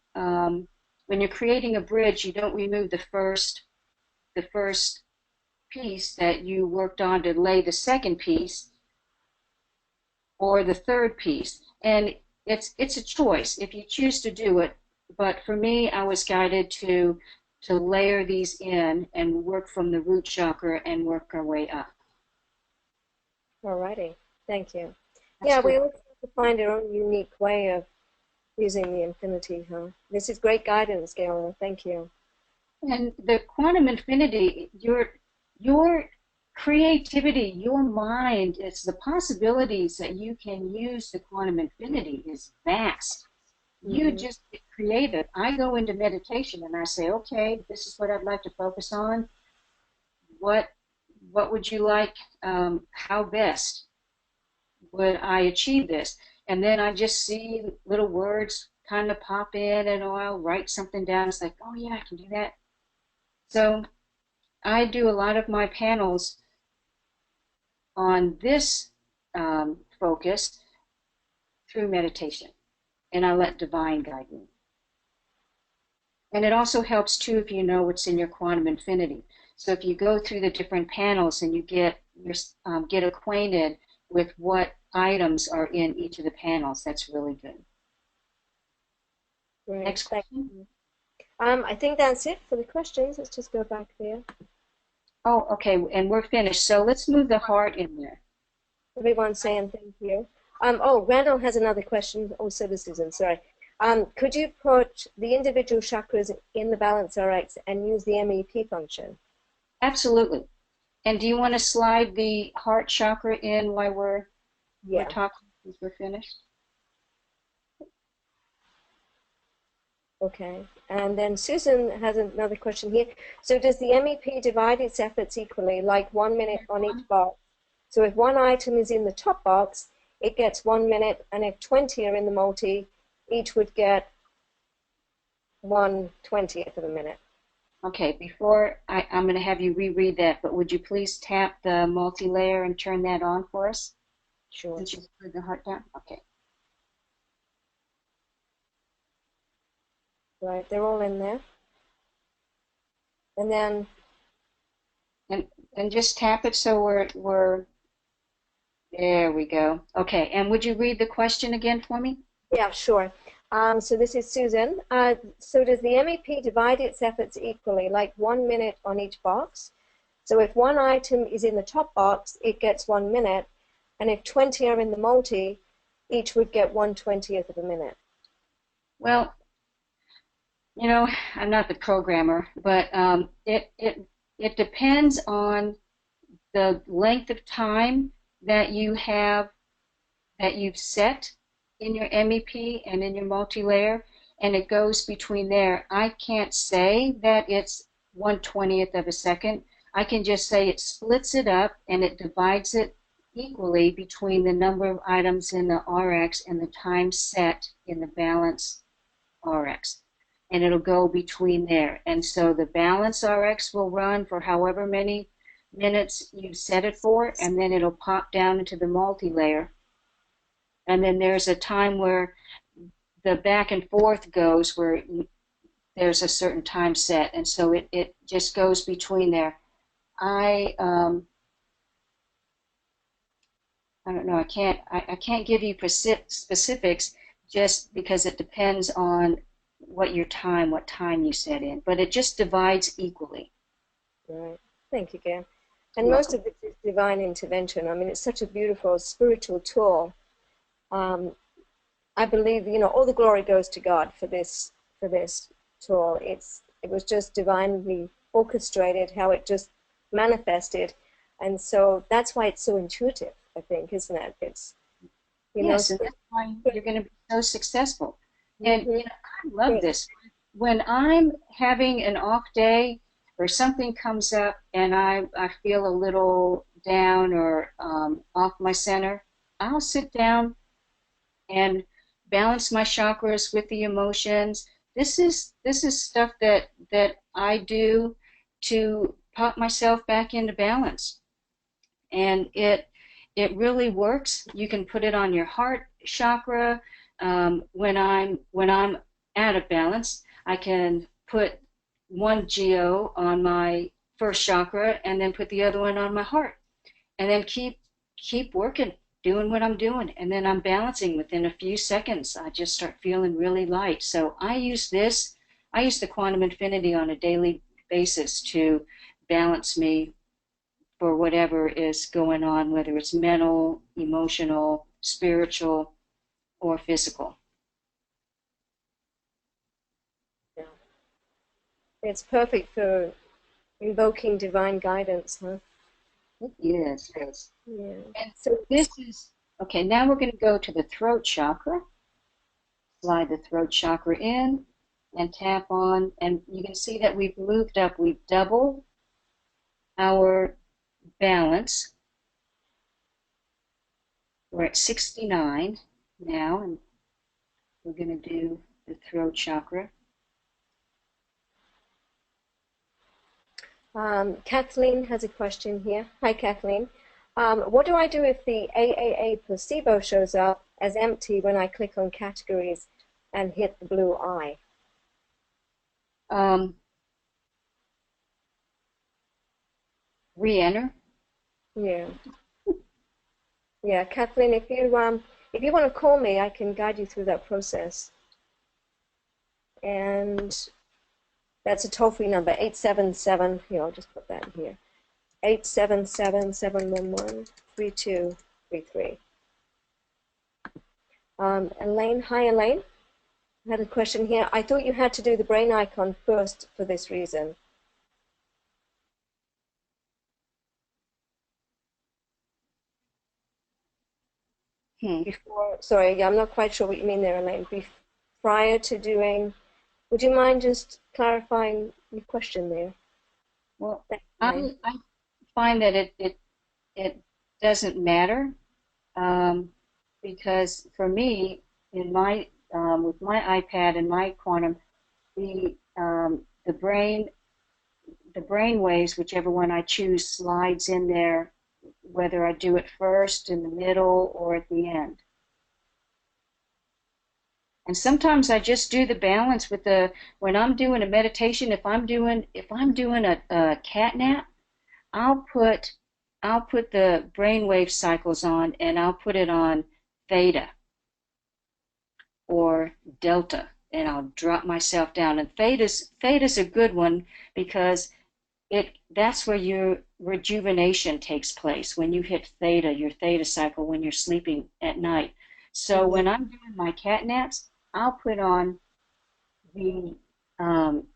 S1: creating a bridge, you don't remove the first piece that you worked on to lay the second piece or the third piece. And it's a choice if you choose to do it. But for me, I was guided to layer these in and work from the root chakra and work our way up.
S2: Alrighty, thank you.
S1: That's
S2: yeah,
S1: cool.
S2: we always have to find our own unique way of using the infinity, huh? This is great guidance, Gail. Thank you.
S1: And the quantum infinity, your creativity, your mind, it's the possibilities that you can use the quantum infinity is vast. You just get creative. I go into meditation and I say, okay, this is what I'd like to focus on. What would you like? How best would I achieve this? And then I just see little words kind of pop in, and I'll write something down. It's like, oh yeah, I can do that. So I do a lot of my panels on this focus through meditation, and I let divine guide me. And it also helps too if you know what's in your quantum infinity. So if you go through the different panels and you get acquainted with what items are in each of the panels, that's really good.
S2: Great.
S1: Next question.
S2: I think that's it for the questions. Let's just go back there.
S1: Oh, okay, and we're finished. So let's move the heart in there.
S2: Everyone's saying thank you. Oh, Randall has another question. Oh, so does Susan, sorry. Could you put the individual chakras in the Balance RX and use the MEP function?
S1: Absolutely. And do you want to slide the heart chakra in while we're talking, since we're finished?
S2: Okay, and then Susan has another question here. So does the MEP divide its efforts equally, like 1 minute on each box? So if one item is in the top box, it gets 1 minute, and if 20 are in the multi, each would get 1/20th of a minute.
S1: Okay, before I'm going to have you reread that, but would you please tap the multi-layer and turn that on for us?
S2: Sure.
S1: Since you put the heart down? Okay.
S2: Right, they're all in there. And then...
S1: And just tap it so we're there we go. Okay, and would you read the question again for me?
S2: Yeah, sure. So this is Susan. So does the MEP divide its efforts equally, like 1 minute on each box? So if one item is in the top box, it gets 1 minute, and if 20 are in the multi, each would get 1/20th of a minute.
S1: Well, You know, I'm not the programmer, but it depends on the length of time that you have that you've set in your MEP and in your multi-layer, and it goes between there. I can't say that it's 1/20th of a second. I can just say it splits it up and it divides it equally between the number of items in the RX and the time set in the balance RX. And it'll go between there. And so the balance RX will run for however many minutes you set it for, and then it'll pop down into the multi-layer. And then there's a time where the back and forth goes where there's a certain time set. And so it just goes between there. I don't know, I can't give you specifics just because it depends on what time you set in, but it just divides equally.
S2: Right. Thank you, Gail. And
S1: You're
S2: most
S1: welcome.
S2: of it is divine intervention. I mean, it's such a beautiful spiritual tool. Um, I believe, you know, all the glory goes to God for this tool. It was just divinely orchestrated, how it just manifested, and so that's why it's so intuitive, I think, isn't it? It's, you know,
S1: Yes, and that's why you're going to be so successful. And
S2: mm-hmm,
S1: you know, I love this. When I'm having an off day or something comes up and I feel a little down or off my center, I'll sit down and balance my chakras with the emotions. This is stuff that I do to pop myself back into balance, and it really works. You can put it on your heart chakra. When I'm out of balance, I can put one geo on my first chakra and then put the other one on my heart, and then keep working, doing what I'm doing, and then I'm balancing within a few seconds. I just start feeling really light. So I use the quantum infinity on a daily basis to balance me for whatever is going on, whether it's mental, emotional, spiritual, or physical.
S2: yeah. It's perfect for invoking divine guidance, huh?
S1: It is, yes.
S2: Yeah.
S1: And
S2: So,
S1: this is, okay, now we're going to go to the throat chakra. Slide the throat chakra in and tap on, and you can see that we've moved up, we've doubled our balance. We're at 69 now, and we're going to do the throat chakra.
S2: Kathleen has a question here. Hi, Kathleen. What do I do if the AAA placebo shows up as empty when I click on categories and hit the blue eye?
S1: Um, Re-enter.
S2: Yeah. Yeah, Kathleen, if you want to call me, I can guide you through that process. And that's a toll-free number, 877. Here, I'll just put that in here. 877-711-3233. Elaine, hi Elaine. I had a question here. I thought you had to do the brain icon first for this reason. Before, sorry, I'm not quite sure what you mean there, Elaine. Prior to doing, would you mind just clarifying your question there?
S1: Well,
S2: Thanks, Elaine.
S1: I find that it doesn't matter, because for me, in my with my iPad and my quantum, the brain waves, whichever one I choose, slides in there, whether I do it first, in the middle, or at the end. And sometimes I just do the balance with the when I'm doing a meditation. If I'm doing a cat nap, I'll put the brainwave cycles on, and I'll put it on theta or delta, and I'll drop myself down. And theta's a good one because that's where your rejuvenation takes place when you hit theta, your theta cycle when you're sleeping at night. So
S2: Mhm.
S1: when I'm doing my cat naps, I'll put on the um,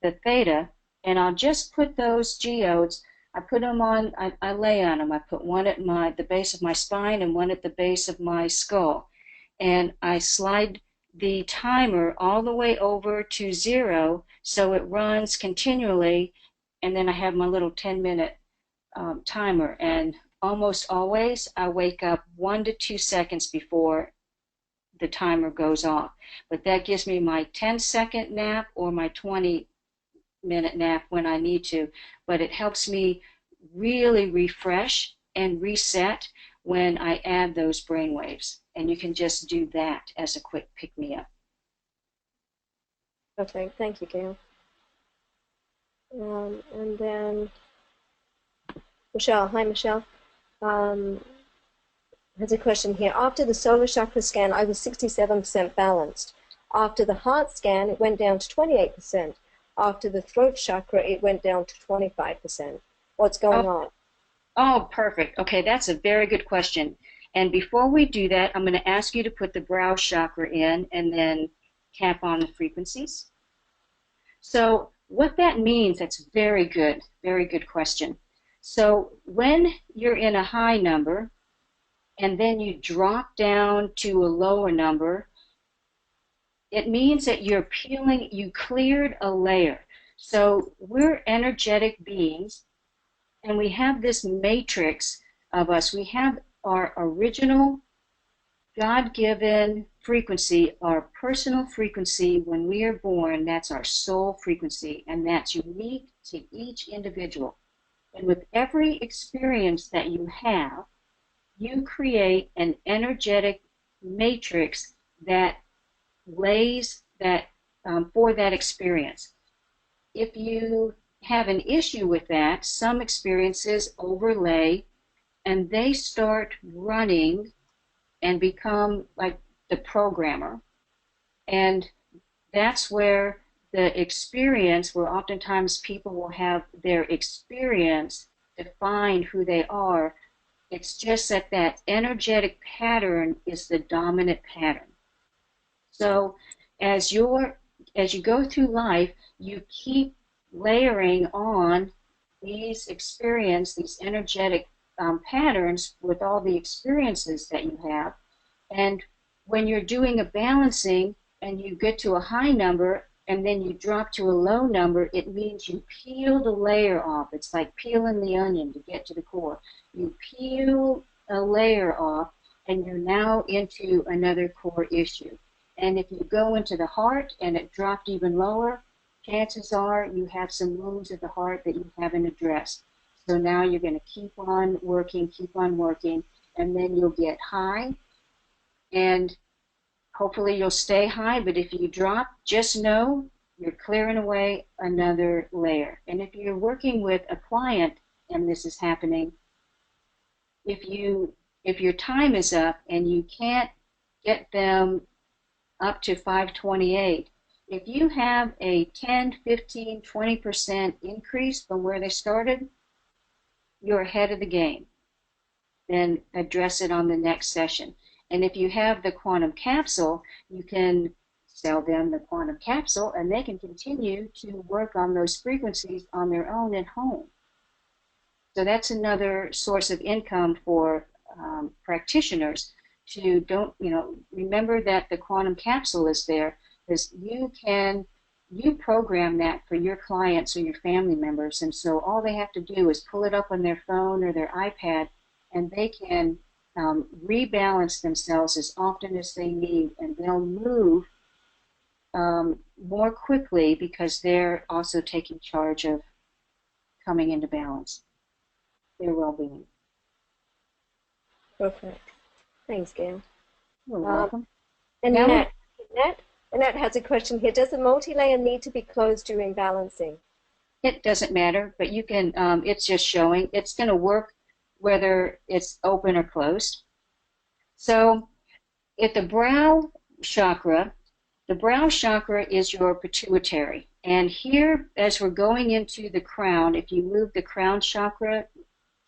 S1: the theta, and I'll just put those geodes. I put them on. I lay on them. I put one at the base of my spine and one at the base of my skull, and I slide the timer all the way over to 0, so it runs continually, and then I have my little 10-minute timer, and almost always I wake up 1 to 2 seconds before the timer goes off. But that gives me my 10-second nap or my 20-minute nap when I need to. But it helps me really refresh and reset when I add those brain waves. And you can just do that as a quick pick-me-up.
S2: Okay, thank you, Gail. And then Michelle, hi Michelle, has a question here. After the solar chakra scan, I was 67% balanced. After the heart scan, it went down to 28%. After the throat chakra, it went down to 25%. What's going on?
S1: Oh, perfect. Okay, that's a very good question. And before we do that, I'm going to ask you to put the brow chakra in and then tap on the frequencies. So what that means, that's very good question. So when you're in a high number and then you drop down to a lower number, it means that you're peeling, you cleared a layer. So we're energetic beings, and we have this matrix of us. We have our original God-given frequency, our personal frequency when we are born. That's our soul frequency, and that's unique to each individual. And with every experience that you have, you create an energetic matrix that lays that for that experience. If you have an issue with that, some experiences overlay and they start running and become like the programmer. And that's where the experience, where oftentimes people will have their experience define who they are. It's just that that energetic pattern is the dominant pattern. So as you go through life, you keep layering on these these energetic patterns with all the experiences that you have. And when you're doing a balancing and you get to a high number and then you drop to a low number, it means you peeled a layer off. It's like peeling the onion to get to the core. You peel a layer off and you're now into another core issue. And if you go into the heart and it dropped even lower, chances are you have some wounds at the heart that you haven't addressed. So now you're going to keep on working, and then you'll get high, and hopefully you'll stay high. But if you drop, just know you're clearing away another layer. And if you're working with a client and this is happening, if your time is up and you can't get them up to 528, if you have a 10, 15, 20% increase from where they started, you're ahead of the game. Then address it on the next session. And if you have the quantum capsule, you can sell them the quantum capsule and they can continue to work on those frequencies on their own at home. So that's another source of income for practitioners to remember that the quantum capsule is there, because you program that for your clients or your family members, and so all they have to do is pull it up on their phone or their iPad and they can rebalance themselves as often as they need, and they'll move more quickly because they're also taking charge of coming into balance, their well-being.
S2: Okay. Thanks, Gail.
S1: You're welcome.
S2: And Annette has a question here. Does the multi-layer need to be closed during balancing?
S1: It doesn't matter, but you can, it's just showing. It's going to work whether it's open or closed. So at the brow chakra is your pituitary. And here, as we're going into the crown, if you move the crown chakra,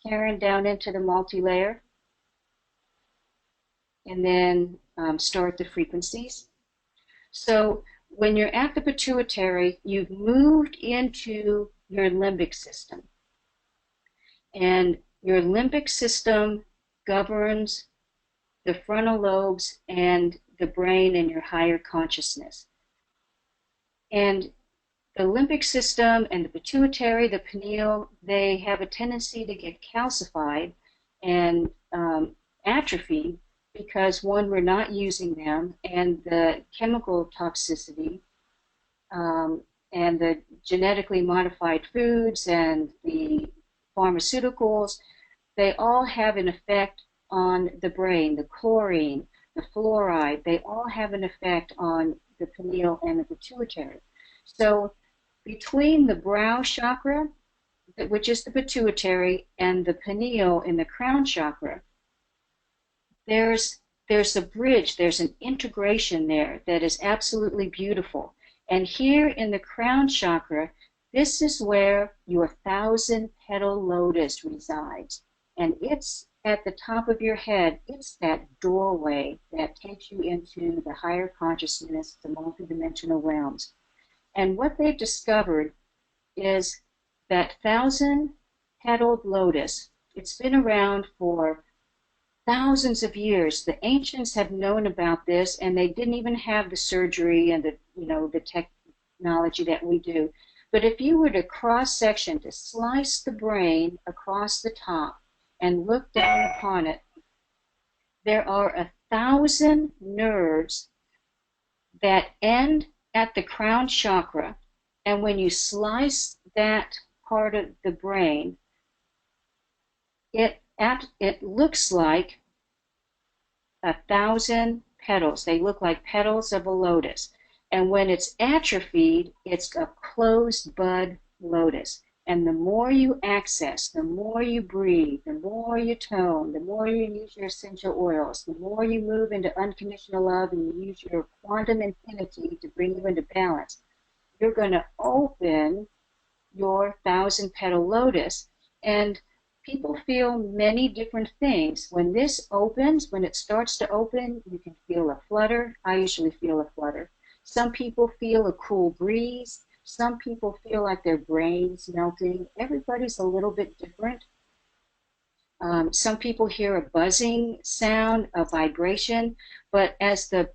S1: Karen, down into the multi-layer, and then start the frequencies. So when you're at the pituitary, you've moved into your limbic system. And your limbic system governs the frontal lobes and the brain and your higher consciousness. And the limbic system and the pituitary, the pineal, they have a tendency to get calcified and atrophy because, one, we're not using them, and the chemical toxicity and the genetically modified foods and the pharmaceuticals, they all have an effect on the brain. The chlorine, the fluoride, they all have an effect on the pineal and the pituitary. So between the brow chakra, which is the pituitary, and the pineal in the crown chakra, there's a bridge, there's an integration there that is absolutely beautiful. And here in the crown chakra, this is where your 1,000-petal lotus resides. And it's at the top of your head. It's that doorway that takes you into the higher consciousness, the multidimensional realms. And what they've discovered is that 1,000-petaled lotus, it's been around for thousands of years. The ancients have known about this, and they didn't even have the surgery and the technology that we do. But if you were to cross-section, to slice the brain across the top and look down upon it, there are 1,000 nerves that end at the crown chakra. And when you slice that part of the brain, it looks like 1,000 petals. They look like petals of a lotus. And when it's atrophied, it's a closed bud lotus. And the more you access, the more you breathe, the more you tone, the more you use your essential oils, the more you move into unconditional love and you use your quantum infinity to bring you into balance, you're going to open your 1,000-petal lotus. And people feel many different things. When this opens, when it starts to open, you can feel a flutter. I usually feel a flutter. Some people feel a cool breeze. Some people feel like their brain's melting. Everybody's a little bit different. Some people hear a buzzing sound, a vibration, but as the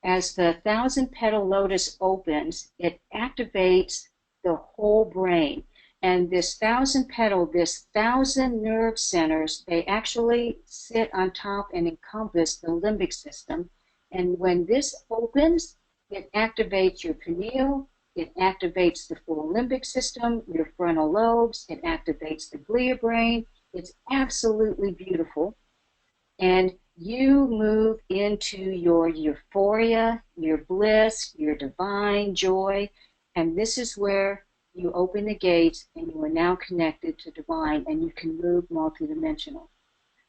S1: 1,000-petal lotus opens, it activates the whole brain. And this 1,000-petal, this 1,000 nerve centers, they actually sit on top and encompass the limbic system. And when this opens, it activates your pineal, it activates the full limbic system, your frontal lobes, it activates the glia brain. It's absolutely beautiful. And you move into your euphoria, your bliss, your divine joy. And this is where you open the gates and you are now connected to divine and you can move multidimensional.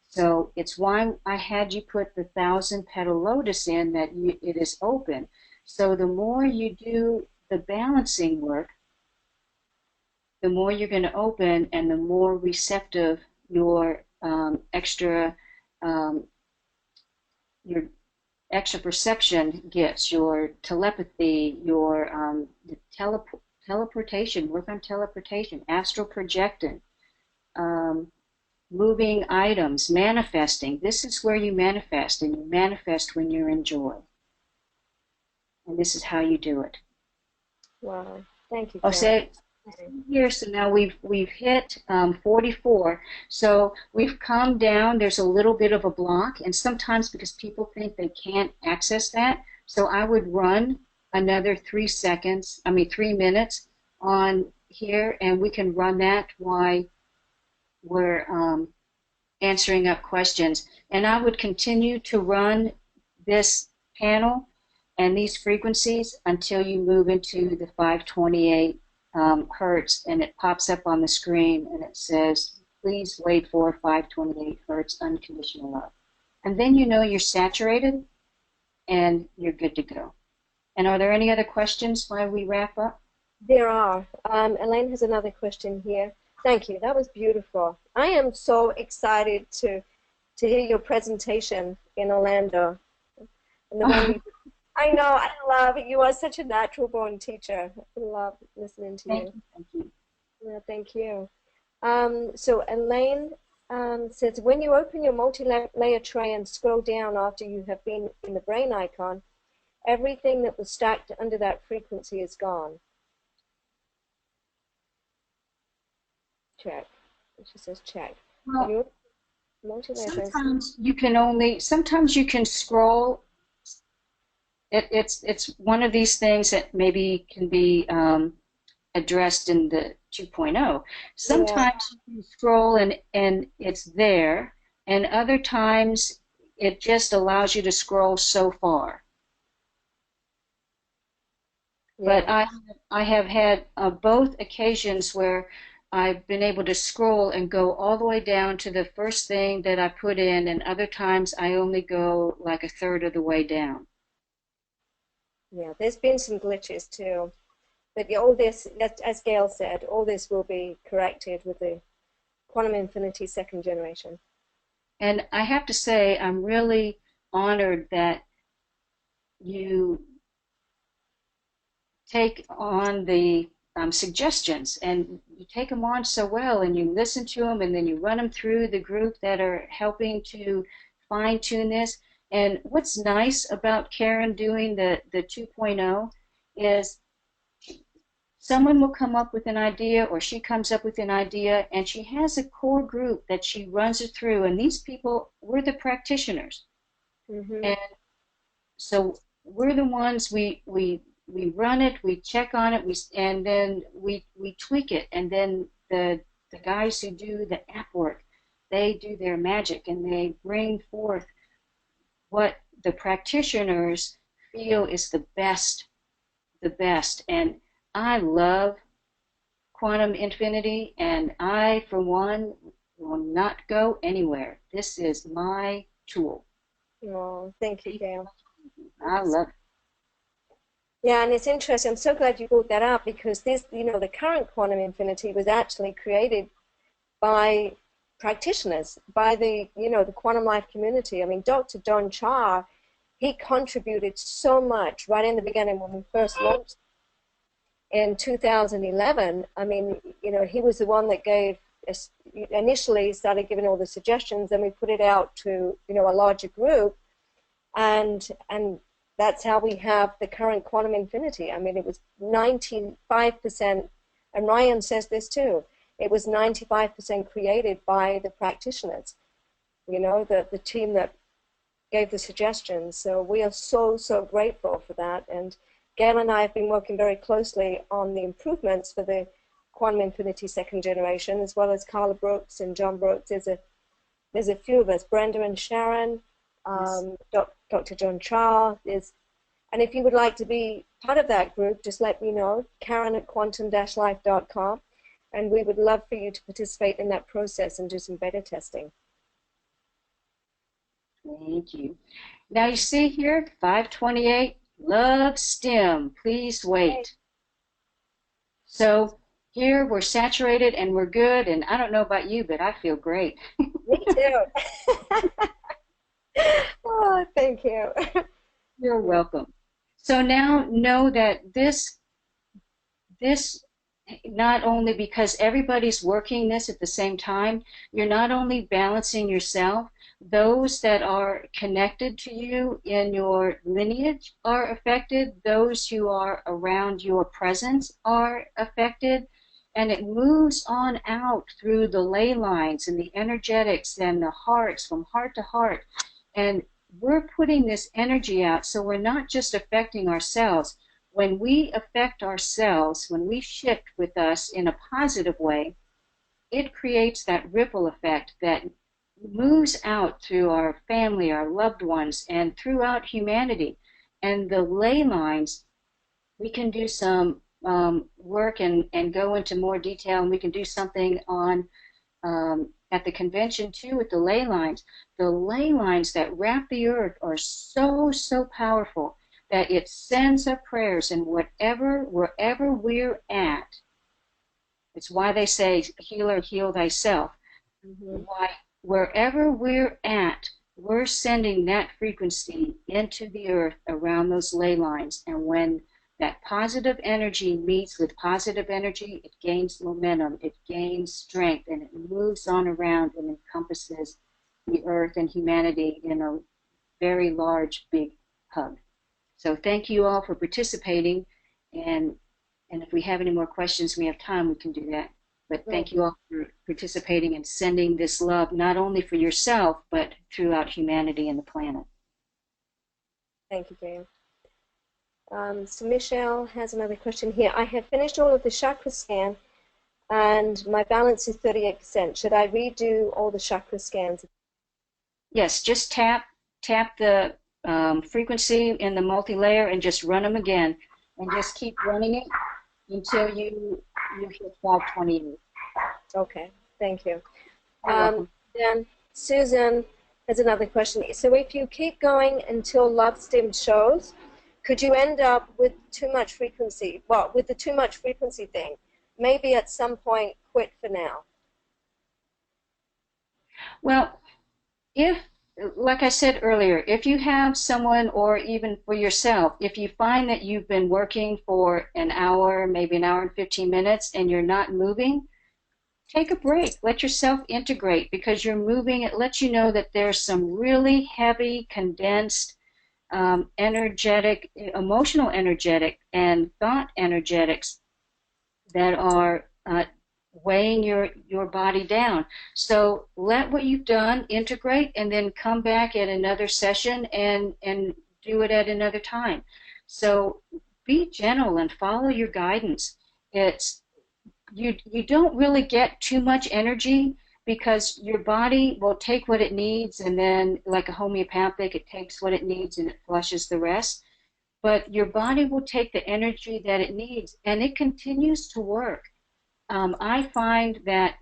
S1: So it's why I had you put the 1,000-petal lotus in, that it is open. So the more you do the balancing work, the more you're going to open and the more receptive your extra perception gets, your telepathy, your teleportation, work on teleportation, astral projecting, moving items, manifesting. This is where you manifest, and you manifest when you're in joy. And this is how you do it.
S2: Wow, thank you.
S1: Oh, say here. So now we've hit 44. So we've come down. There's a little bit of a block, and sometimes because people think they can't access that, so I would run another 3 minutes on here, and we can run that while we're answering up questions. And I would continue to run this panel and these frequencies until you move into the 528 hertz, and it pops up on the screen and it says, please wait for 528 hertz unconditional love. And then you know you're saturated and you're good to go. And are there any other questions while we wrap up?
S2: There are. Elaine has another question here. Thank you. That was beautiful. I am so excited to hear your presentation in Orlando. And the one I know, I love it. You are such a natural born teacher. I love listening to
S1: Thank
S2: you.
S1: you. Thank you.
S2: Yeah, thank you. So Elaine says, when you open your multi-layer tray and scroll down after you have been in the brain icon, everything that was stacked under that frequency is gone. Check. She says check. When
S1: Well,
S2: you multi-layer tray,
S1: sometimes you can scroll. It's one of these things that maybe can be addressed in the 2.0.
S2: yeah,
S1: Sometimes you can scroll and it's there, and other times it just allows you to scroll so far. But
S2: yeah.
S1: I have had both occasions where I've been able to scroll and go all the way down to the first thing that I put in, and other times I only go like a third of the way down.
S2: Yeah, there's been some glitches too. But yeah, all this, as Gail said, all this will be corrected with the Quantum Infinity second generation.
S1: And I have to say, I'm really honored that you take on the suggestions and you take them on so well and you listen to them and then you run them through the group that are helping to fine tune this. And what's nice about Karen doing the 2.0 is someone will come up with an idea or she comes up with an idea and she has a core group that she runs it through, and these people we're the practitioners,
S2: Mm-hmm.
S1: and so we're the ones we run it, we check on it, and then we tweak it, and then the guys who do the app work, they do their magic and they bring forth what the practitioners feel is the best. And I love quantum infinity, and I, for one, will not go anywhere. This is my tool.
S2: Oh, thank you, Gail.
S1: I love it.
S2: Yeah, and it's interesting. I'm so glad you brought that up because this, the current quantum infinity was actually created by practitioners, by the quantum life community. I mean, Dr. Don Char, he contributed so much right in the beginning when we first launched in 2011. I mean, he was the one that initially started giving all the suggestions, and we put it out to, a larger group, and that's how we have the current quantum infinity. I mean, it was 95%, and Ryan says this too, it was 95% created by the practitioners, the team that gave the suggestions. So we are so, so grateful for that. And Gail and I have been working very closely on the improvements for the Quantum Infinity second generation, as well as Carla Brooks and John Brooks. There's a few of us, Brenda and Sharon,
S1: Yes.
S2: Dr. John Charles. And if you would like to be part of that group, just let me know, Karen@quantum-life.com, and we would love for you to participate in that process and do some beta testing.
S1: Thank you. Now you see here, 528, love STEM, please wait. So here we're saturated and we're good, and I don't know about you, but I feel great.
S2: Me too. Oh, thank you.
S1: You're welcome. So now know that this not only because everybody's working this at the same time, you're not only balancing yourself, those that are connected to you in your lineage are affected, those who are around your presence are affected, and it moves on out through the ley lines and the energetics and the hearts from heart to heart. And we're putting this energy out, so we're not just affecting ourselves. When we affect ourselves, when we shift with us in a positive way, it creates that ripple effect that moves out through our family, our loved ones, and throughout humanity. And the ley lines, we can do some work and go into more detail, and we can do something on at the convention too with the ley lines. The ley lines that wrap the earth are so, so powerful that it sends up prayers, and wherever we're at, it's why they say, healer, heal thyself.
S2: Mm-hmm.
S1: Why, wherever we're at, we're sending that frequency into the earth around those ley lines. And when that positive energy meets with positive energy, it gains momentum, it gains strength, and it moves on around and encompasses the earth and humanity in a very large, big hug. So thank you all for participating. And if we have any more questions, we have time, we can do that. But thank you all for participating and sending this love, not only for yourself, but throughout humanity and the planet.
S2: Thank you, Gayle. So Michelle has another question here. I have finished all of the chakra scan and my balance is 38%. Should I redo all the chakra scans?
S1: Yes, just tap the frequency in the multi-layer and just run them again. And just keep running it until you hit 528.
S2: Okay, thank you.
S1: Then
S2: Susan has another question. So if you keep going until love stem shows, could you end up with too much frequency? Well, with the too much frequency thing, maybe at some point quit for now.
S1: Well, like I said earlier, if you have someone, or even for yourself, if you find that you've been working for an hour, maybe an hour and 15 minutes, and you're not moving, take a break. Let yourself integrate, because you're moving. It lets you know that there's some really heavy, condensed, energetic, emotional energetic, and thought energetics that are weighing your body down. So let what you've done integrate, and then come back at another session and do it at another time. So be gentle and follow your guidance. It's you don't really get too much energy, because your body will take what it needs, and then, like a homeopathic, it takes what it needs and it flushes the rest. But your body will take the energy that it needs, and it continues to work. I find that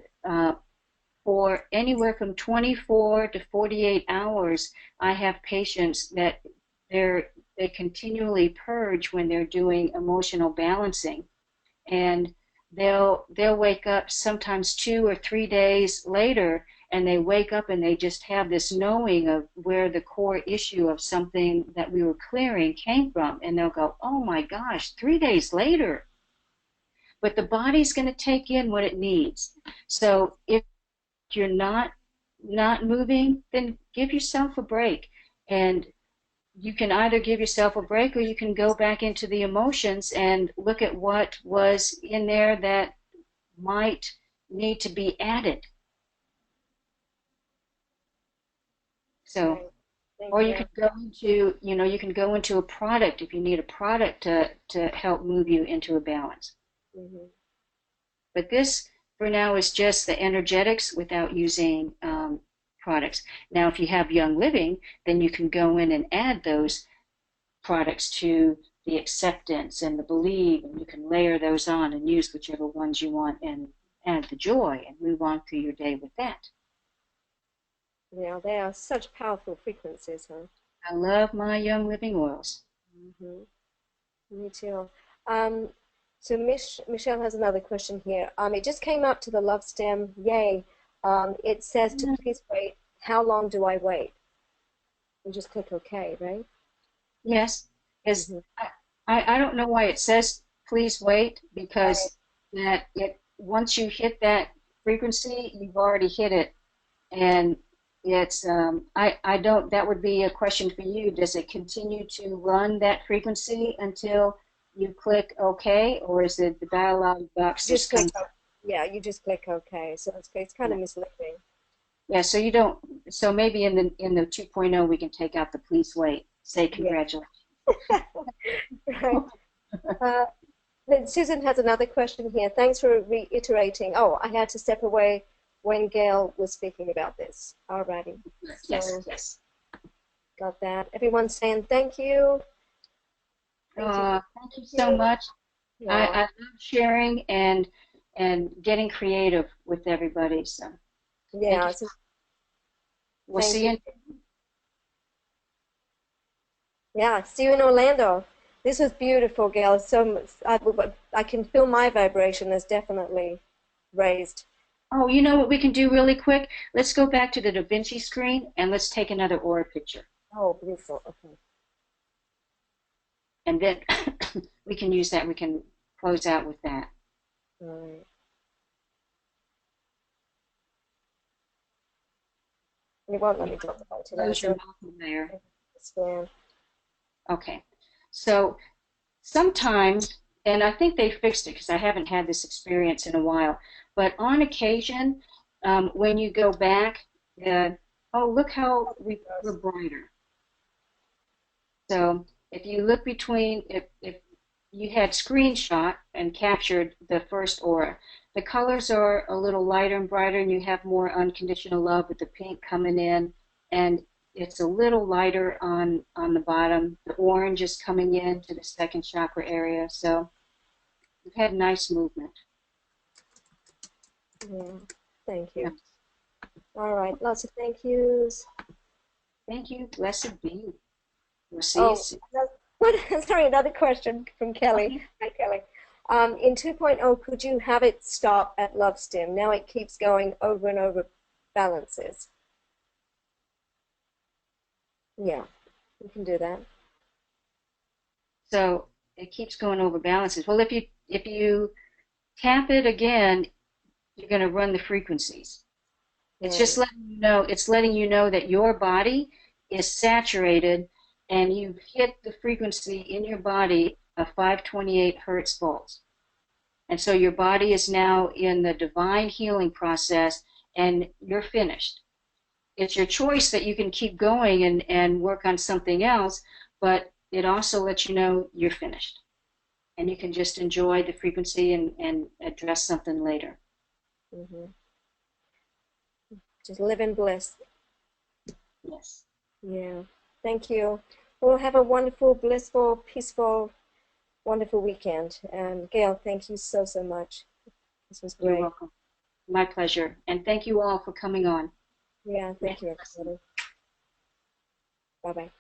S1: for anywhere from 24 to 48 hours, I have patients that they continually purge when they're doing emotional balancing, and they'll wake up sometimes 2 or 3 days later, and they wake up and they just have this knowing of where the core issue of something that we were clearing came from, and they'll go, oh my gosh, 3 days later. But the body's going to take in what it needs. So if you're not moving, then give yourself a break. And you can either give yourself a break, or you can go back into the emotions and look at what was in there that might need to be added. So, or you can go into, you can go into a product if you need a product to help move you into a balance. Mm-hmm. But this, for now, is just the energetics without using products. Now, if you have Young Living, then you can go in and add those products to the acceptance and the believe, and you can layer those on and use whichever ones you want and add the joy and move on through your day with that.
S2: Yeah, they are such powerful frequencies, huh?
S1: I love my Young Living oils.
S2: Mm-hmm. Me too. So Michelle has another question here. It just came up to the love stem. Yay. It says to please wait. How long do I wait? You just click OK, right?
S1: Yes. I don't know why it says please wait, because once you hit that frequency, you've already hit it. And it's that would be a question for you. Does it continue to run that frequency until you click OK, or is it the dialogue box just comes up?
S2: Yeah, you just click OK. So it's kind of misleading.
S1: Yeah, so you don't. So maybe in the 2.0 we can take out the please wait. Say congratulations.
S2: Right. Then Susan has another question here. Thanks for reiterating. Oh, I had to step away when Gayle was speaking about this. Alrighty.
S1: Yes.
S2: Got that. Everyone's saying thank you.
S1: Thank you so much. I love sharing and getting creative with everybody. So
S2: yeah,
S1: we'll see you.
S2: Yeah, see you in Orlando. This was beautiful, Gayle. So I can feel my vibration is definitely raised.
S1: Oh, you know what we can do really quick? Let's go back to the Da Vinci screen and let's take another aura picture.
S2: Oh, beautiful. Okay.
S1: And then we can use that. We can close out with that.
S2: All right. It won't let me drop the light today,
S1: Close your
S2: so
S1: mouth there.
S2: scan.
S1: Okay. So sometimes, and I think they fixed it because I haven't had this experience in a while, but on occasion, when you go back, uh, oh, look how we're brighter. So if you look between, if you had screenshot and captured the first aura, the colors are a little lighter and brighter, and you have more unconditional love with the pink coming in, and it's a little lighter on the bottom. The orange is coming in to the second chakra area, so we've had nice movement.
S2: Yeah. Thank
S1: Yeah.
S2: you. All right. Lots of thank yous.
S1: Thank you. Blessed be. We'll see you
S2: Oh,
S1: soon.
S2: sorry, another question from Kelly.
S1: Okay.
S2: Hi, Kelly. In 2.0, could you have it stop at love stem? Now it keeps going over and over balances. Yeah, you can do that.
S1: So it keeps going over balances. Well, if you tap it again, you're going to run the frequencies. It's just
S2: Right.
S1: letting you know, it's letting you know that your body is saturated and you've hit the frequency in your body of 528 hertz volts. And so your body is now in the divine healing process and you're finished. It's your choice that you can keep going and work on something else, but it also lets you know you're finished. And you can just enjoy the frequency and address something later.
S2: Hmm. Just live in bliss.
S1: Yes.
S2: Yeah. Thank you. Well, have a wonderful, blissful, peaceful, wonderful weekend. And Gail, thank you so, so much. This was
S1: You're
S2: great.
S1: welcome. My pleasure. And thank you all for coming on.
S2: Yeah,
S1: May
S2: thank you,
S1: blessing.
S2: everybody. Bye-bye.